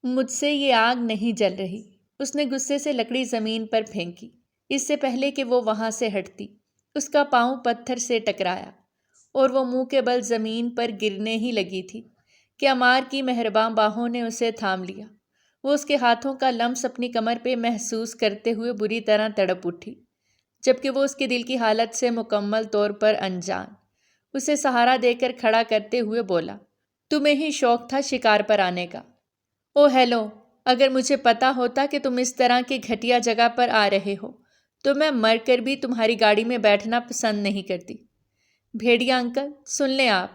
مجھ سے یہ آگ نہیں جل رہی۔ اس نے غصے سے لکڑی زمین پر پھینکی، اس سے پہلے کہ وہ وہاں سے ہٹتی۔ اس کا پاؤں پتھر سے ٹکرایا اور وہ منہ کے بل زمین پر گرنے ہی لگی تھی کہ عمار کی مہرباں باہوں نے اسے تھام لیا۔ وہ اس کے ہاتھوں کا لمس اپنی کمر پہ محسوس کرتے ہوئے بری طرح تڑپ اٹھی، جبکہ وہ اس کے دل کی حالت سے مکمل طور پر انجان۔ اسے سہارا دے کر کھڑا کرتے ہوئے بولا، تمہیں ہی شوق تھا شکار پر آنے کا۔ او ہیلو، اگر مجھے پتا ہوتا کہ تم اس طرح کی گھٹیا جگہ پر آ رہے ہو تو میں مر کر بھی تمہاری گاڑی میں بیٹھنا پسند نہیں کرتی۔ بھیڑیا انکل، سن لیں آپ،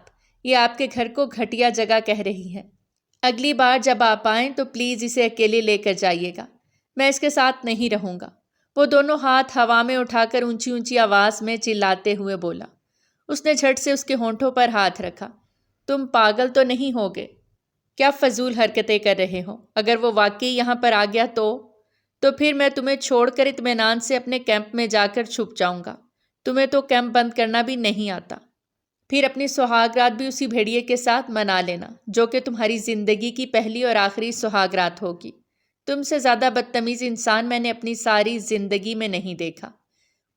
یہ آپ کے گھر کو گھٹیا جگہ کہہ رہی ہے۔ اگلی بار جب آپ آئیں تو پلیز اسے اکیلے لے کر جائیے گا، میں اس کے ساتھ نہیں رہوں گا۔ وہ دونوں ہاتھ ہوا میں اٹھا کر اونچی اونچی آواز میں چلاتے ہوئے بولا۔ اس نے جھٹ سے اس کے ہونٹوں پر ہاتھ رکھا۔ تم پاگل تو نہیں ہوگے؟ کیا فضول حرکتیں کر رہے ہو؟ اگر وہ واقعی یہاں پر آ گیا تو پھر میں تمہیں چھوڑ کر اطمینان سے اپنے کیمپ میں جا کر چھپ جاؤں گا۔ تمہیں تو کیمپ بند کرنا بھی نہیں آتا۔ پھر اپنی سہاگ رات بھی اسی بھیڑیے کے ساتھ منا لینا، جو کہ تمہاری زندگی کی پہلی اور آخری سہاگ رات ہوگی۔ تم سے زیادہ بدتمیز انسان میں نے اپنی ساری زندگی میں نہیں دیکھا۔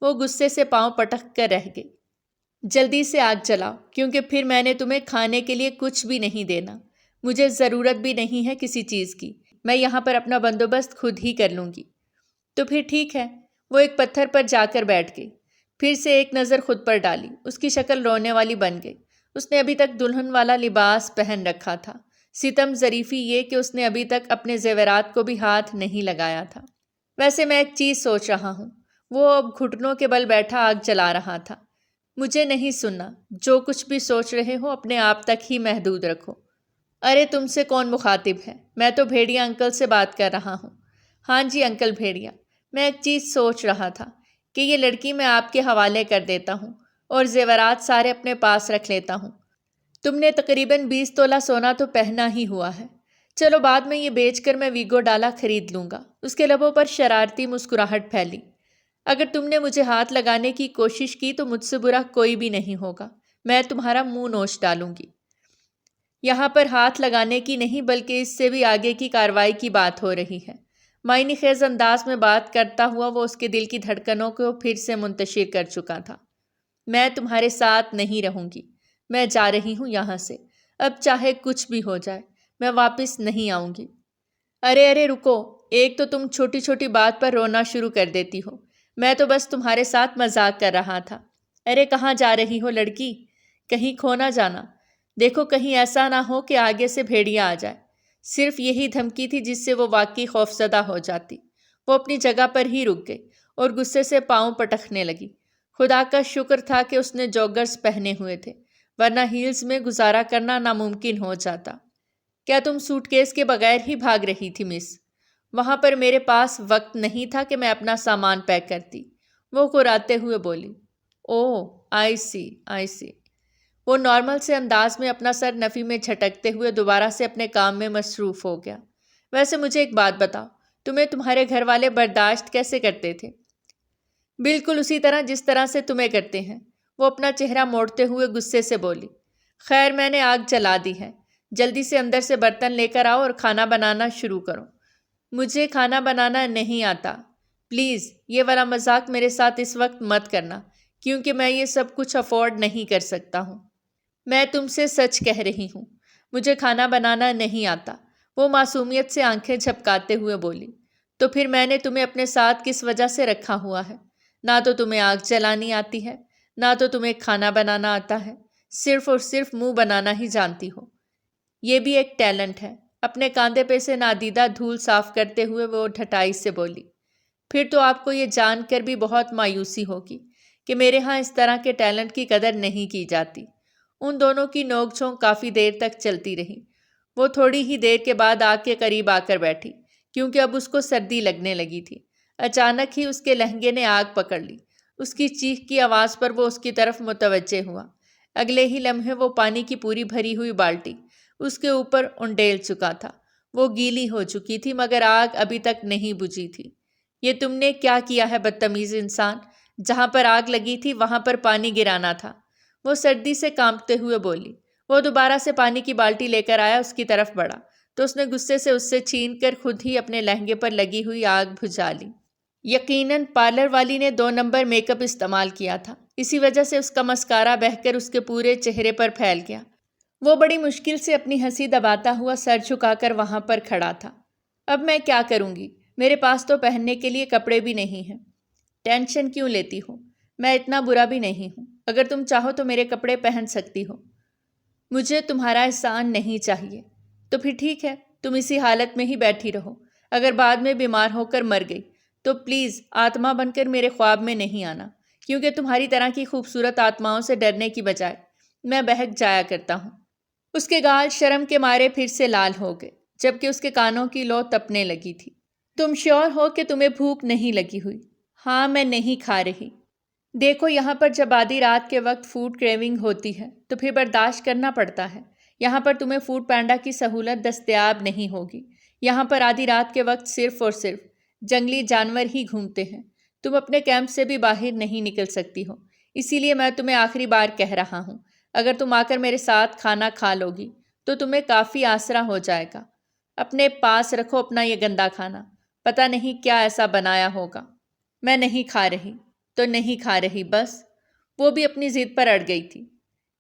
وہ غصے سے پاؤں پٹک کر رہ گئی۔ جلدی سے آگ جلاؤ، کیونکہ پھر میں نے تمہیں کھانے کے لیے کچھ بھی نہیں دینا۔ مجھے ضرورت بھی نہیں ہے کسی چیز کی، میں یہاں پر اپنا بندوبست خود ہی کر لوں گی۔ تو پھر ٹھیک ہے۔ وہ ایک پتھر پر جا کر بیٹھ گئی، پھر سے ایک نظر خود پر ڈالی۔ اس کی شکل رونے والی بن گئی۔ اس نے ابھی تک دلہن والا لباس پہن رکھا تھا۔ ستم ظریفی یہ کہ اس نے ابھی تک اپنے زیورات کو بھی ہاتھ نہیں لگایا تھا۔ ویسے میں ایک چیز سوچ رہا ہوں۔ وہ اب گھٹنوں کے بل بیٹھا آگ جلا رہا تھا۔ مجھے نہیں سننا، جو کچھ بھی سوچ رہے ہو اپنے آپ تک ہی محدود رکھو۔ ارے تم سے کون مخاطب ہے؟ میں تو بھیڑیا انکل سے بات کر رہا ہوں۔ ہاں جی انکل بھیڑیا، میں ایک چیز سوچ رہا تھا کہ یہ لڑکی میں آپ کے حوالے کر دیتا ہوں اور زیورات سارے اپنے پاس رکھ لیتا ہوں۔ تم نے تقریباً 20 تولہ سونا تو پہنا ہی ہوا ہے۔ چلو بعد میں یہ بیچ کر میں ویگو ڈالا خرید لوں گا۔ اس کے لبوں پر شرارتی مسکراہٹ پھیلی۔ اگر تم نے مجھے ہاتھ لگانے کی کوشش کی تو مجھ سے برا کوئی بھی نہیں ہوگا۔ میں تمہارا منہ نوچ ڈالوں گی۔ یہاں پر ہاتھ لگانے کی نہیں بلکہ اس سے بھی آگے کی کارروائی کی بات ہو رہی ہے۔ معنی خیز انداز میں بات کرتا ہوا وہ اس کے دل کی دھڑکنوں کو پھر سے منتشر کر چکا تھا۔ میں تمہارے ساتھ نہیں رہوں گی۔ میں جا رہی ہوں یہاں سے۔ اب چاہے کچھ بھی ہو جائے، میں واپس نہیں آؤں گی۔ ارے رکو، ایک تو تم چھوٹی چھوٹی بات پر رونا شروع کر دیتی ہو۔ میں تو بس تمہارے ساتھ مذاق کر رہا تھا۔ ارے کہاں جا رہی ہو لڑکی؟ کہیں کھو نہ جانا۔ دیکھو کہیں ایسا نہ ہو کہ آگے سے بھیڑیا آ جائے۔ صرف یہی دھمکی تھی جس سے وہ واقعی خوفزدہ ہو جاتی۔ وہ اپنی جگہ پر ہی رک گئی اور غصے سے پاؤں پٹکنے لگی۔ خدا کا شکر تھا کہ اس نے جوگرز پہنے ہوئے تھے، ورنہ ہیلز میں گزارا کرنا ناممکن ہو جاتا۔ کیا تم سوٹ کیس کے بغیر ہی بھاگ رہی تھی مس؟ وہاں پر میرے پاس وقت نہیں تھا کہ میں اپنا سامان پیک کرتی، وہ کراتے ہوئے بولی۔ اوہ آئی سی۔ وہ نارمل سے انداز میں اپنا سر نفی میں جھٹکتے ہوئے دوبارہ سے اپنے کام میں مصروف ہو گیا۔ ویسے مجھے ایک بات بتاؤ، تمہیں تمہارے گھر والے برداشت کیسے کرتے تھے؟ بالکل اسی طرح جس طرح سے تمہیں کرتے ہیں، وہ اپنا چہرہ موڑتے ہوئے غصے سے بولی۔ خیر میں نے آگ جلا دی ہے، جلدی سے اندر سے برتن لے کر آؤ اور کھانا بنانا شروع کرو۔ مجھے کھانا بنانا نہیں آتا۔ پلیز یہ والا مذاق میرے ساتھ اس وقت مت کرنا، کیونکہ میں یہ سب کچھ افورڈ نہیں کر سکتا ہوں۔ میں تم سے سچ کہہ رہی ہوں، مجھے کھانا بنانا نہیں آتا، وہ معصومیت سے آنکھیں جھپکاتے ہوئے بولی۔ تو پھر میں نے تمہیں اپنے ساتھ کس وجہ سے رکھا ہوا ہے؟ نہ تو تمہیں آگ جلانی آتی ہے، نہ تو تمہیں کھانا بنانا آتا ہے، صرف اور صرف منہ بنانا ہی جانتی ہو۔ یہ بھی ایک ٹیلنٹ ہے۔ اپنے کاندھے پہ سے نادیدہ دھول صاف کرتے ہوئے وہ ٹھٹائی سے بولی۔ پھر تو آپ کو یہ جان کر بھی بہت مایوسی ہوگی کہ میرے ہاں اس طرح کے ٹیلنٹ کی قدر نہیں کی جاتی۔ ان دونوں کی نوک جھونک کافی دیر تک چلتی رہی۔ وہ تھوڑی ہی دیر کے بعد آگ کے قریب آ کر بیٹھی، کیونکہ اب اس کو سردی لگنے لگی تھی۔ اچانک ہی اس کے لہنگے نے آگ پکڑ لی۔ اس کی چیخ کی آواز پر وہ اس کی طرف متوجہ ہوا۔ اگلے ہی لمحے وہ پانی کی پوری بھری ہوئی بالٹی اس کے اوپر انڈیل چکا تھا۔ وہ گیلی ہو چکی تھی مگر آگ ابھی تک نہیں بجھی تھی۔ یہ تم نے کیا کیا ہے بدتمیز انسان؟ جہاں پر آگ لگی تھی وہاں پر پانی گرانا تھا، وہ سردی سے کانپتے ہوئے بولی۔ وہ دوبارہ سے پانی کی بالٹی لے کر آیا، اس کی طرف بڑھا تو اس نے غصے سے اس سے چھین کر خود ہی اپنے لہنگے پر لگی ہوئی آگ بجھا لی۔ یقیناً پارلر والی نے 2 نمبر میک اپ استعمال کیا تھا، اسی وجہ سے اس کا مسکارا بہہ کر اس کے پورے چہرے پر پھیل گیا۔ وہ بڑی مشکل سے اپنی ہنسی دباتا ہوا سر جھکا کر وہاں پر کھڑا تھا۔ اب میں کیا کروں گی؟ میرے پاس تو پہننے کے لیے کپڑے بھی نہیں ہیں۔ ٹینشن کیوں لیتی ہو؟ میں اتنا برا بھی نہیں ہوں، اگر تم چاہو تو میرے کپڑے پہن سکتی ہو۔ مجھے تمہارا احسان نہیں چاہیے۔ تو پھر ٹھیک ہے، تم اسی حالت میں ہی بیٹھی رہو۔ اگر بعد میں بیمار ہو کر مر گئی تو پلیز آتما بن کر میرے خواب میں نہیں آنا، کیونکہ تمہاری طرح کی خوبصورت آتماؤں سے ڈرنے کی بجائے میں بہک جایا کرتا ہوں۔ اس کے گال شرم کے مارے پھر سے لال ہو گئے، جبکہ اس کے کانوں کی لو تپنے لگی تھی۔ تم شیور ہو کہ تمہیں بھوک نہیں لگی ہوئی؟ ہاں، میں نہیں کھا رہی۔ دیکھو، یہاں پر جب آدھی رات کے وقت فوڈ کریونگ ہوتی ہے تو پھر برداشت کرنا پڑتا ہے۔ یہاں پر تمہیں فوڈ پینڈا کی سہولت دستیاب نہیں ہوگی۔ یہاں پر آدھی رات کے وقت صرف اور صرف جنگلی جانور ہی گھومتے ہیں۔ تم اپنے کیمپ سے بھی باہر نہیں نکل سکتی ہو، اسی لیے میں تمہیں آخری بار کہہ رہا ہوں، اگر تم آ کر میرے ساتھ کھانا کھا لو گی تو تمہیں کافی آسرا ہو جائے گا۔ اپنے پاس رکھو اپنا یہ گندا کھانا، پتہ نہیں کیا ایسا بنایا ہوگا۔ میں نہیں کھا رہی تو نہیں کھا رہی، بس۔ وہ بھی اپنی ضد پر اڑ گئی تھی۔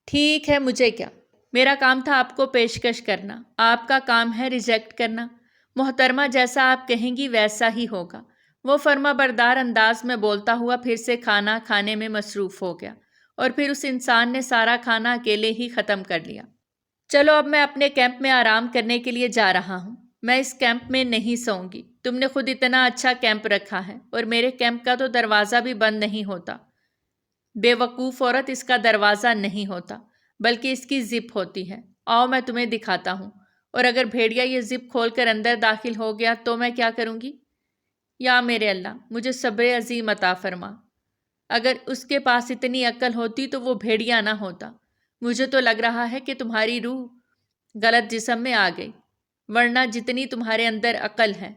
ٹھیک ہے، مجھے کیا؟ میرا کام تھا آپ کو پیشکش کرنا، آپ کا کام ہے ریجیکٹ کرنا۔ محترمہ، جیسا آپ کہیں گی ویسا ہی ہوگا۔ وہ فرما بردار انداز میں بولتا ہوا پھر سے کھانا کھانے میں مصروف ہو گیا، اور پھر اس انسان نے سارا کھانا اکیلے ہی ختم کر لیا۔ چلو، اب میں اپنے کیمپ میں آرام کرنے کے لیے جا رہا ہوں۔ میں اس کیمپ میں نہیں سوؤں گی۔ تم نے خود اتنا اچھا کیمپ رکھا ہے، اور میرے کیمپ کا تو دروازہ بھی بند نہیں ہوتا۔ بے وقوف عورت، اس کا دروازہ نہیں ہوتا، بلکہ اس کی زپ ہوتی ہے۔ آؤ میں تمہیں دکھاتا ہوں۔ اور اگر بھیڑیا یہ زپ کھول کر اندر داخل ہو گیا تو میں کیا کروں گی؟ یا میرے اللہ، مجھے صبر عظیم عطا فرما۔ اگر اس کے پاس اتنی عقل ہوتی تو وہ بھیڑیا نہ ہوتا۔ مجھے تو لگ رہا ہے کہ تمہاری روح غلط جسم میں آ گئی، ورنہ جتنی تمہارے اندر عقل ہے۔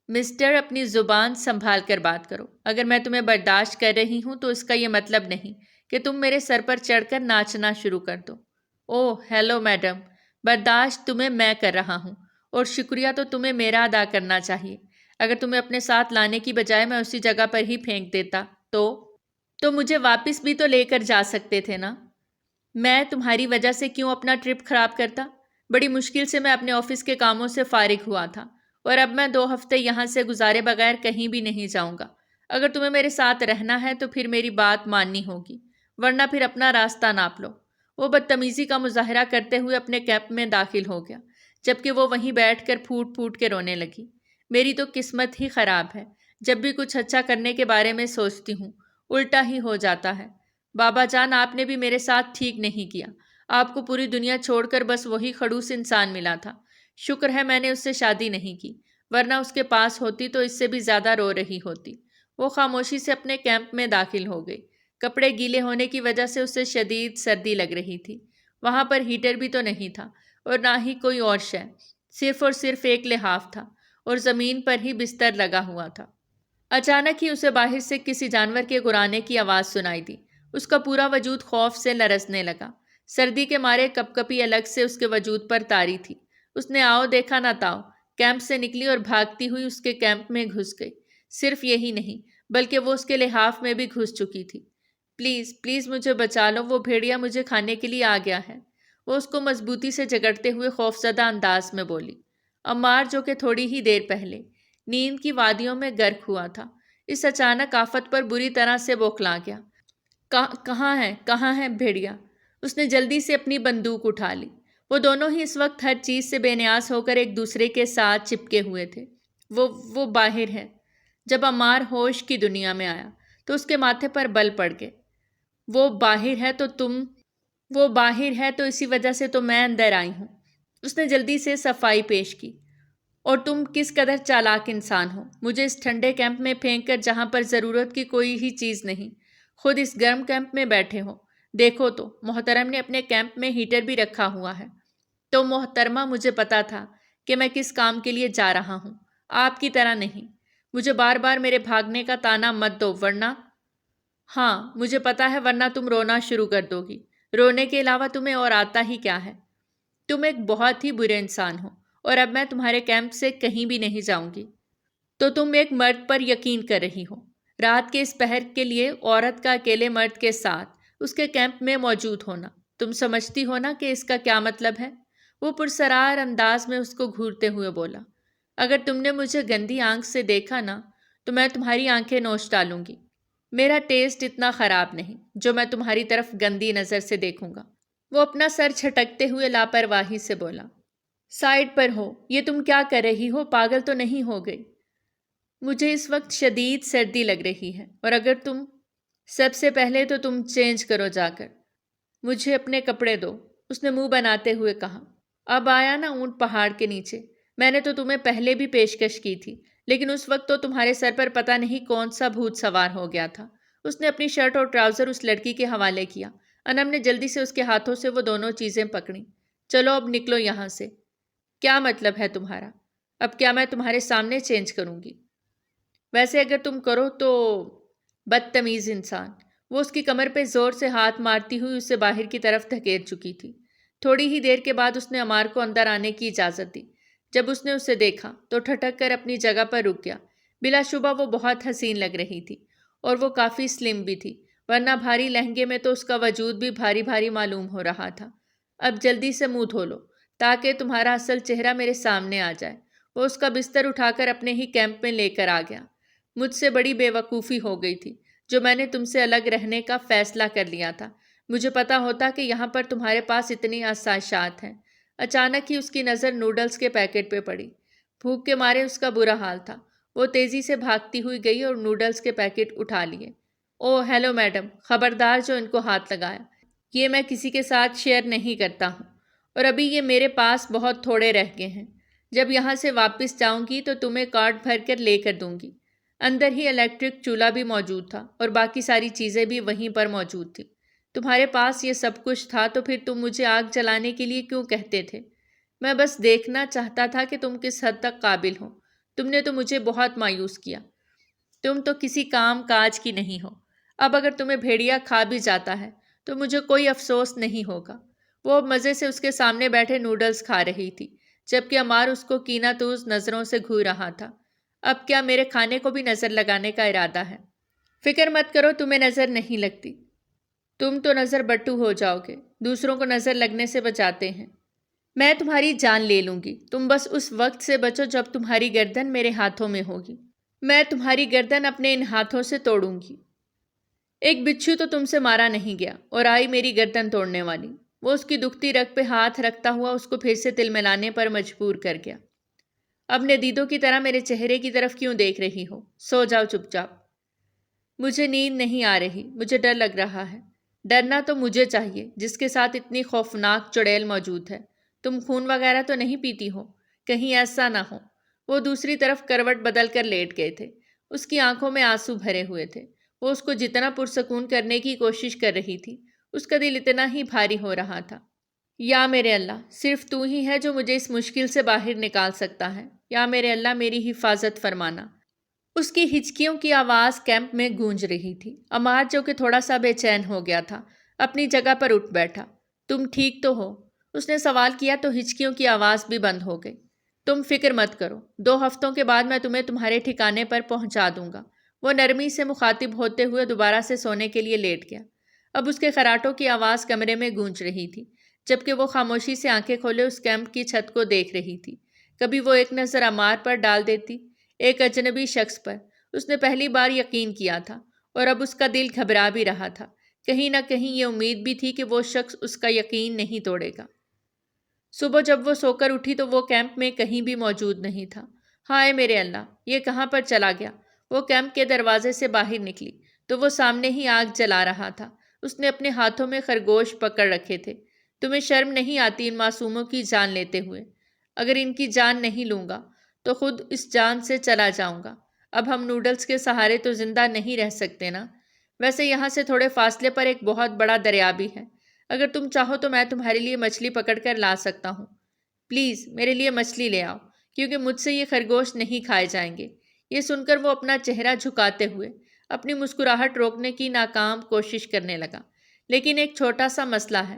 مسٹر، اپنی زبان سنبھال کر بات کرو۔ اگر میں تمہیں برداشت کر رہی ہوں تو اس کا یہ مطلب نہیں کہ تم میرے سر پر چڑھ کر ناچنا شروع کر دو۔ اوہ ہیلو میڈم، برداشت تمہیں میں کر رہا ہوں، اور شکریہ تو تمہیں میرا ادا کرنا چاہیے۔ اگر تمہیں اپنے ساتھ لانے کی بجائے میں اسی جگہ پر ہی پھینک دیتا تو مجھے واپس بھی تو لے کر جا سکتے تھے نا۔ میں تمہاری وجہ سے کیوں اپنا ٹرپ خراب کرتا؟ بڑی مشکل سے میں اپنے آفس کے کاموں سے فارغ ہوا تھا، اور اب میں 2 ہفتے یہاں سے گزارے بغیر کہیں بھی نہیں جاؤں گا۔ اگر تمہیں میرے ساتھ رہنا ہے تو پھر میری بات ماننی ہوگی، ورنہ پھر اپنا راستہ ناپ لو۔ وہ بدتمیزی کا مظاہرہ کرتے ہوئے اپنے کیمپ میں داخل ہو گیا، جبکہ وہ وہیں بیٹھ کر پھوٹ پھوٹ کے رونے لگی۔ میری تو قسمت ہی خراب ہے، جب بھی کچھ اچھا کرنے کے بارے میں سوچتی ہوں الٹا ہی ہو جاتا ہے۔ بابا جان، آپ نے بھی میرے ساتھ ٹھیک نہیں کیا۔ آپ کو پوری دنیا چھوڑ کر بس وہی خڑوس انسان ملا تھا۔ شکر ہے میں نے اس سے شادی نہیں کی، ورنہ اس کے پاس ہوتی تو اس سے بھی زیادہ رو رہی ہوتی۔ وہ خاموشی سے اپنے کیمپ میں داخل ہو گئی۔ کپڑے گیلے ہونے کی وجہ سے اسے شدید سردی لگ رہی تھی۔ وہاں پر ہیٹر بھی تو نہیں تھا، اور نہ ہی کوئی اور شے، صرف اور صرف ایک لحاف تھا، اور زمین پر ہی بستر لگا ہوا تھا۔ اچانک ہی اسے باہر سے کسی جانور کے گرانے کی آواز سنائی دی۔ اس کا پورا وجود خوف سے لرزنے لگا۔ سردی کے مارے کپ کپی الگ سے اس کے وجود پر طاری تھی۔ اس نے آؤ دیکھا نہ تاؤ کیمپ سے نکلی اور بھاگتی ہوئی اس کے کیمپ میں گھس گئی۔ صرف یہی نہیں، بلکہ وہ اس کے لحاف میں بھی گھس چکی تھی۔ پلیز پلیز مجھے بچا لو، وہ بھیڑیا مجھے کھانے کے لیے آ گیا ہے، وہ اس کو مضبوطی سے جگڑتے ہوئے خوفزدہ انداز میں بولی۔ عمار، جو کہ تھوڑی ہی دیر پہلے نیند کی وادیوں میں غرق ہوا تھا، اس اچانک آفت پر بری طرح سے بوکھلا گیا۔ کہاں ہے بھیڑیا؟ اس نے جلدی سے اپنی بندوق اٹھا لی۔ وہ دونوں ہی اس وقت ہر چیز سے بے نیاز ہو کر ایک دوسرے کے ساتھ چپکے ہوئے تھے۔ وہ باہر ہے۔ جب عمار ہوش کی دنیا میں آیا تو اس کے ماتھے پر بل پڑ گئے۔ وہ باہر ہے تو اسی وجہ سے تو میں اندر آئی ہوں۔ اس نے جلدی سے صفائی پیش کی۔ اور تم کس قدر چالاک انسان ہو، مجھے اس ٹھنڈے کیمپ میں پھینک کر جہاں پر ضرورت کی کوئی ہی چیز نہیں، خود اس گرم کیمپ میں بیٹھے ہو۔ دیکھو تو محترم نے اپنے کیمپ میں ہیٹر بھی رکھا ہوا ہے۔ تو محترمہ، مجھے پتا تھا کہ میں کس کام کے لیے جا رہا ہوں، آپ کی طرح نہیں۔ مجھے بار بار میرے بھاگنے کا تانا مت دو، ورنہ… ہاں مجھے پتا ہے، ورنہ تم رونا شروع کر دو گی۔ رونے کے علاوہ تمہیں اور آتا ہی کیا ہے؟ تم ایک بہت ہی برے انسان ہو اور اب میں تمہارے کیمپ سے کہیں بھی نہیں جاؤں گی۔ تو تم ایک مرد پر یقین کر رہی ہو، رات کے اس پہر کے لیے عورت کا اکیلے مرد کے ساتھ اس کے کیمپ میں موجود ہونا۔ تم سمجھتی ہو نا کہ اس کا کیا مطلب ہے؟ وہ پرسرار انداز میں اس کو گھورتے ہوئے بولا۔ اگر تم نے مجھے گندی آنکھ سے دیکھا نا تو میں تمہاری آنکھیں نوچ ڈالوں گی۔ میرا ٹیسٹ اتنا خراب نہیں جو میں تمہاری طرف گندی نظر سے دیکھوں گا۔ وہ اپنا سر چھٹکتے ہوئے لاپرواہی سے بولا۔ سائڈ پر ہو، یہ تم کیا کر رہی ہو؟ پاگل تو نہیں ہو گئی؟ مجھے اس وقت شدید سردی لگ رہی ہے اور اگر تم سب سے پہلے تو تم چینج کرو جا کر، مجھے اپنے کپڑے دو، اس نے منہ بناتے ہوئے کہا۔ اب آیا نا اونٹ پہاڑ کے نیچے؟ میں نے تو تمہیں پہلے بھی پیشکش کی تھی، لیکن اس وقت تو تمہارے سر پر پتہ نہیں کون سا بھوت سوار ہو گیا تھا۔ اس نے اپنی شرٹ اور ٹراؤزر اس لڑکی کے حوالے کیا۔ انم نے جلدی سے اس کے ہاتھوں سے وہ دونوں چیزیں پکڑیں۔ چلو اب نکلو یہاں سے۔ کیا مطلب ہے تمہارا؟ اب کیا میں تمہارے سامنے چینج کروں گی؟ ویسے اگر تم کرو تو بدتمیز انسان۔ وہ اس کی کمر پہ زور سے ہاتھ مارتی ہوئی اسے باہر کی طرف دھکیل چکی تھی۔ تھوڑی ہی دیر کے بعد اس نے عمار کو اندر آنے کی اجازت دی۔ جب اس نے اسے دیکھا تو ٹھٹک کر اپنی جگہ پر رک گیا۔ بلا شبہ وہ بہت حسین لگ رہی تھی اور وہ کافی سلم بھی تھی، ورنہ بھاری لہنگے میں تو اس کا وجود بھی بھاری بھاری معلوم ہو رہا تھا۔ اب جلدی سے منہ دھو لو تاکہ تمہارا اصل چہرہ میرے سامنے آ جائے۔ وہ اس کا بستر اٹھا کر اپنے ہی کیمپ میں لے کر آ گیا۔ مجھ سے بڑی بے وقوفی ہو گئی تھی جو میں نے تم سے الگ رہنے کا فیصلہ کر لیا تھا۔ مجھے پتا ہوتا کہ یہاں پر تمہارے پاس اتنی آسائشات ہیں۔ اچانک ہی اس کی نظر نوڈلز کے پیکٹ پہ پڑی۔ بھوک کے مارے اس کا برا حال تھا۔ وہ تیزی سے بھاگتی ہوئی گئی اور نوڈلز کے پیکٹ اٹھا لیے۔ او ہیلو میڈم، خبردار جو ان کو ہاتھ لگایا، یہ میں کسی کے ساتھ شیئر نہیں کرتا ہوں، اور ابھی یہ میرے پاس بہت تھوڑے رہ گئے ہیں۔ جب یہاں سے واپس جاؤں گی تو تمہیں کارڈ بھر کر لے کر دوں گی۔ اندر ہی الیکٹرک چولہا بھی موجود تھا اور باقی ساری چیزیں بھی وہیں پر موجود تھیں۔ تمہارے پاس یہ سب کچھ تھا تو پھر تم مجھے آگ جلانے کے لیے کیوں کہتے تھے؟ میں بس دیکھنا چاہتا تھا کہ تم کس حد تک قابل ہو۔ تم نے تو مجھے بہت مایوس کیا۔ تم تو کسی کام کاج کی نہیں ہو۔ اب اگر تمہیں بھیڑیا کھا بھی جاتا ہے تو مجھے کوئی افسوس نہیں ہوگا۔ وہ مزے سے اس کے سامنے بیٹھے نوڈلز کھا رہی تھی جبکہ عمار اس کو کینہ توز نظروں سے گھور رہا تھا۔ اب کیا میرے کھانے کو بھی نظر لگانے کا ارادہ ہے؟ فکر مت کرو، تمہیں نظر نہیں لگتی۔ تم تو نظر بٹو ہو جاؤ گے، دوسروں کو نظر لگنے سے بچاتے ہیں۔ میں تمہاری جان لے لوں گی، تم بس اس وقت سے بچو جب تمہاری گردن میرے ہاتھوں میں ہوگی۔ میں تمہاری گردن اپنے ان ہاتھوں سے توڑوں گی۔ ایک بچھو تو تم سے مارا نہیں گیا اور آئی میری گردن توڑنے والی۔ وہ اس کی دکھتی رگ پہ ہاتھ رکھتا ہوا اس کو پھر سے تل ملانے پر مجبور کر گیا۔ اب ندیدوں کی طرح میرے چہرے کی طرف کیوں دیکھ رہی ہو؟ سو جاؤ چپ چاپ۔ مجھے نیند نہیں آ رہی، مجھے ڈر لگ رہا ہے۔ ڈرنا تو مجھے چاہیے جس کے ساتھ اتنی خوفناک چڑیل موجود ہے۔ تم خون وغیرہ تو نہیں پیتی ہو؟ کہیں ایسا نہ ہو۔ وہ دوسری طرف کروٹ بدل کر لیٹ گئے تھے۔ اس کی آنکھوں میں آنسو بھرے ہوئے تھے۔ وہ اس کو جتنا پرسکون کرنے کی کوشش کر رہی تھی، اس کا دل اتنا ہی بھاری ہو رہا تھا۔ یا میرے اللہ، صرف تو ہی ہے جو مجھے اس مشکل سے باہر نکال سکتا ہے۔ یا میرے اللہ، میری حفاظت فرمانا۔ اس کی ہچکیوں کی آواز کیمپ میں گونج رہی تھی۔ عمار جو کہ تھوڑا سا بے چین ہو گیا تھا، اپنی جگہ پر اٹھ بیٹھا۔ تم ٹھیک تو ہو؟ اس نے سوال کیا تو ہچکیوں کی آواز بھی بند ہو گئی۔ تم فکر مت کرو، 2 ہفتوں کے بعد میں تمہیں تمہارے ٹھکانے پر پہنچا دوں گا۔ وہ نرمی سے مخاطب ہوتے ہوئے دوبارہ سے سونے کے لیے لیٹ گیا۔ اب اس کے خراٹوں کی آواز کمرے میں گونج رہی تھی جبکہ وہ خاموشی سے آنکھیں کھولے اس کیمپ کی چھت کو دیکھ رہی تھی۔ کبھی وہ ایک نظر عمار پر ڈال دیتی، ایک اجنبی شخص پر۔ اس نے پہلی بار یقین کیا تھا اور اب اس کا دل گھبرا بھی رہا تھا۔ کہیں نہ کہیں یہ امید بھی تھی کہ وہ شخص اس کا یقین نہیں توڑے گا۔ صبح جب وہ سو کر اٹھی تو وہ کیمپ میں کہیں بھی موجود نہیں تھا۔ ہائے میرے اللہ، یہ کہاں پر چلا گیا؟ وہ کیمپ کے دروازے سے باہر نکلی تو وہ سامنے ہی آگ جلا رہا تھا۔ اس نے اپنے ہاتھوں میں خرگوش پکڑ رکھے تھے۔ تمہیں شرم نہیں آتی ان معصوموں کی جان لیتے ہوئے؟ اگر ان کی جان نہیں لوں گا تو خود اس جان سے چلا جاؤں گا۔ اب ہم نوڈلز کے سہارے تو زندہ نہیں رہ سکتے نا؟ ویسے یہاں سے تھوڑے فاصلے پر ایک بہت بڑا دریا بھی ہے۔ اگر تم چاہو تو میں تمہارے لیے مچھلی پکڑ کر لا سکتا ہوں۔ پلیز میرے لیے مچھلی لے آؤ کیونکہ مجھ سے یہ خرگوش نہیں کھائے جائیں گے۔ یہ سن کر وہ اپنا چہرہ جھکاتے ہوئے اپنی مسکراہٹ روکنے کی ناکام کوشش کرنے لگا۔ لیکن ایک چھوٹا سا مسئلہ ہے،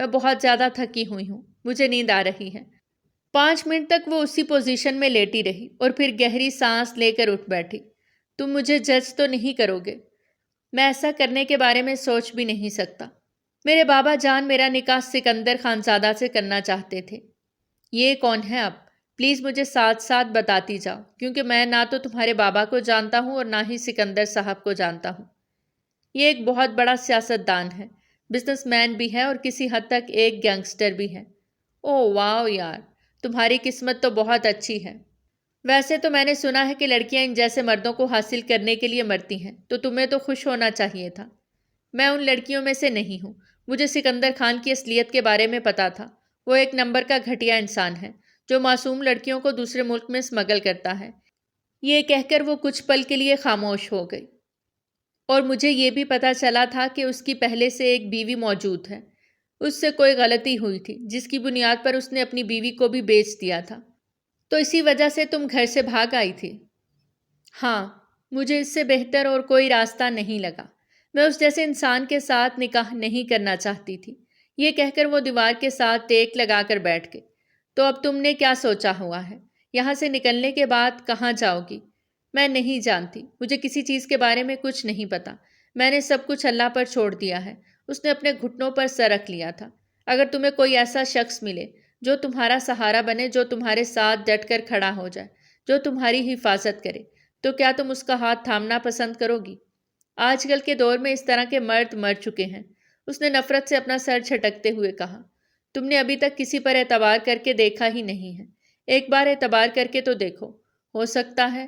میں بہت زیادہ تھکی ہوئی ہوں، مجھے نیند آ رہی ہے۔ 5 منٹ تک وہ اسی پوزیشن میں لیٹی رہی اور پھر گہری سانس لے کر اٹھ بیٹھی۔ تم مجھے جج تو نہیں کرو گے؟ میں ایسا کرنے کے بارے میں سوچ بھی نہیں سکتا۔ میرے بابا جان میرا نکاح سکندر خانزادہ سے کرنا چاہتے تھے۔ یہ کون ہے اب؟ پلیز مجھے ساتھ ساتھ بتاتی جاؤ، کیونکہ میں نہ تو تمہارے بابا کو جانتا ہوں اور نہ ہی سکندر صاحب کو جانتا ہوں۔ یہ ایک بہت بڑا سیاست دان ہے، بزنس مین بھی ہے اور کسی حد تک ایک گینگسٹر بھی ہے۔ اوہ واو یار، تمہاری قسمت تو بہت اچھی ہے۔ ویسے تو میں نے سنا ہے کہ لڑکیاں ان جیسے مردوں کو حاصل کرنے کے لیے مرتی ہیں، تو تمہیں تو خوش ہونا چاہیے تھا۔ میں ان لڑکیوں میں سے نہیں ہوں۔ مجھے سکندر خان کی اصلیت کے بارے میں پتا تھا۔ وہ ایک نمبر کا گھٹیا انسان ہے جو معصوم لڑکیوں کو دوسرے ملک میں اسمگل کرتا ہے۔ یہ کہہ کر وہ کچھ پل کے لیے خاموش ہو گئی۔ اور مجھے یہ بھی پتا چلا تھا کہ اس کی پہلے سے ایک بیوی موجود ہے۔ اس سے کوئی غلطی ہوئی تھی جس کی بنیاد پر اس نے اپنی بیوی کو بھی بیچ دیا تھا۔ تو اسی وجہ سے تم گھر سے بھاگ آئی تھی؟ ہاں، مجھے اس سے بہتر اور کوئی راستہ نہیں لگا۔ میں اس جیسے انسان کے ساتھ نکاح نہیں کرنا چاہتی تھی۔ یہ کہہ کر وہ دیوار کے ساتھ ٹیک لگا کر بیٹھ گئی۔ تو اب تم نے کیا سوچا ہوا ہے؟ یہاں سے نکلنے کے بعد کہاں جاؤ گی؟ میں نہیں جانتی، مجھے کسی چیز کے بارے میں کچھ نہیں پتا۔ میں نے سب کچھ اللہ پر چھوڑ دیا ہے۔ اس نے اپنے گھٹنوں پر سر رکھ لیا تھا۔ اگر تمہیں کوئی ایسا شخص ملے جو تمہارا سہارا بنے، جو تمہارے ساتھ ڈٹ کر کھڑا ہو جائے، جو تمہاری حفاظت کرے، تو کیا تم اس کا ہاتھ تھامنا پسند کرو گی؟ آج کل کے دور میں اس طرح کے مرد مر چکے ہیں۔ اس نے نفرت سے اپنا سر جھٹکتے ہوئے کہا۔ تم نے ابھی تک کسی پر اعتبار کر کے دیکھا ہی نہیں ہے۔ ایک بار اعتبار کر کے تو دیکھو، ہو سکتا ہے۔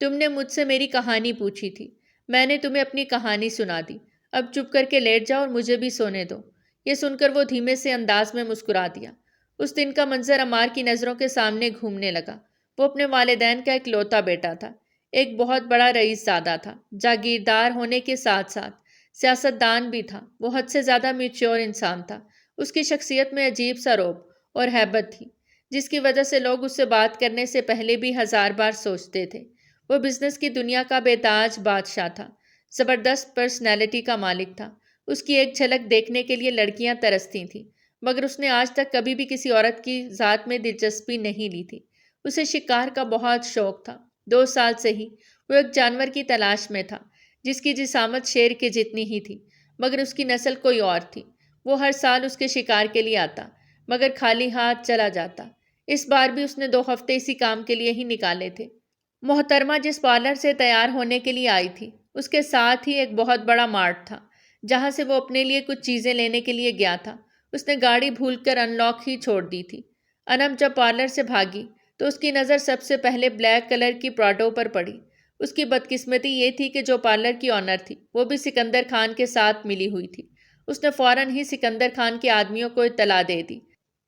تم نے مجھ سے میری کہانی پوچھی تھی، میں نے تمہیں اپنی کہانی سنا دی۔ اب چپ کر کے لیٹ جاؤ اور مجھے بھی سونے دو۔ یہ سن کر وہ دھیمے سے انداز میں مسکرا دیا۔ اس دن کا منظر عمار کی نظروں کے سامنے گھومنے لگا۔ وہ اپنے والدین کا ایک لوتا بیٹا تھا، ایک بہت بڑا رئیس زادہ تھا، جاگیردار ہونے کے ساتھ ساتھ سیاست دان بھی تھا۔ وہ حد سے زیادہ میچور انسان تھا۔ اس کی شخصیت میں عجیب سا رعب اور ہیبت تھی، جس کی وجہ سے لوگ اس سے بات کرنے سے پہلے بھی 1000 بار سوچتے تھے۔ وہ بزنس کی دنیا کا بے تاج بادشاہ تھا، زبردست پرسنالٹی کا مالک تھا۔ اس کی ایک جھلک دیکھنے کے لیے لڑکیاں ترستی تھیں، مگر اس نے آج تک کبھی بھی کسی عورت کی ذات میں دلچسپی نہیں لی تھی۔ اسے شکار کا بہت شوق تھا۔ 2 سال سے ہی وہ ایک جانور کی تلاش میں تھا جس کی جسامت شیر کے جتنی ہی تھی، مگر اس کی نسل کوئی اور تھی۔ وہ ہر سال اس کے شکار کے لیے آتا، مگر خالی ہاتھ چلا جاتا۔ اس بار بھی اس نے 2 ہفتے اسی کام کے لیے ہی نکالے تھے۔ محترمہ جس پارلر سے تیار ہونے کے لیے آئی تھی، اس کے ساتھ ہی ایک بہت بڑا مارٹ تھا جہاں سے وہ اپنے لیے کچھ چیزیں لینے کے لیے گیا تھا۔ اس نے گاڑی بھول کر ان لاک ہی چھوڑ دی تھی۔ انم جب پارلر سے بھاگی تو اس کی نظر سب سے پہلے بلیک کلر کی پراڈو پر پڑی۔ اس کی بدقسمتی یہ تھی کہ جو پارلر کی آنر تھی وہ بھی سکندر خان کے ساتھ ملی ہوئی تھی۔ اس نے فوراً ہی سکندر خان کے آدمیوں کو اطلاع دے دی۔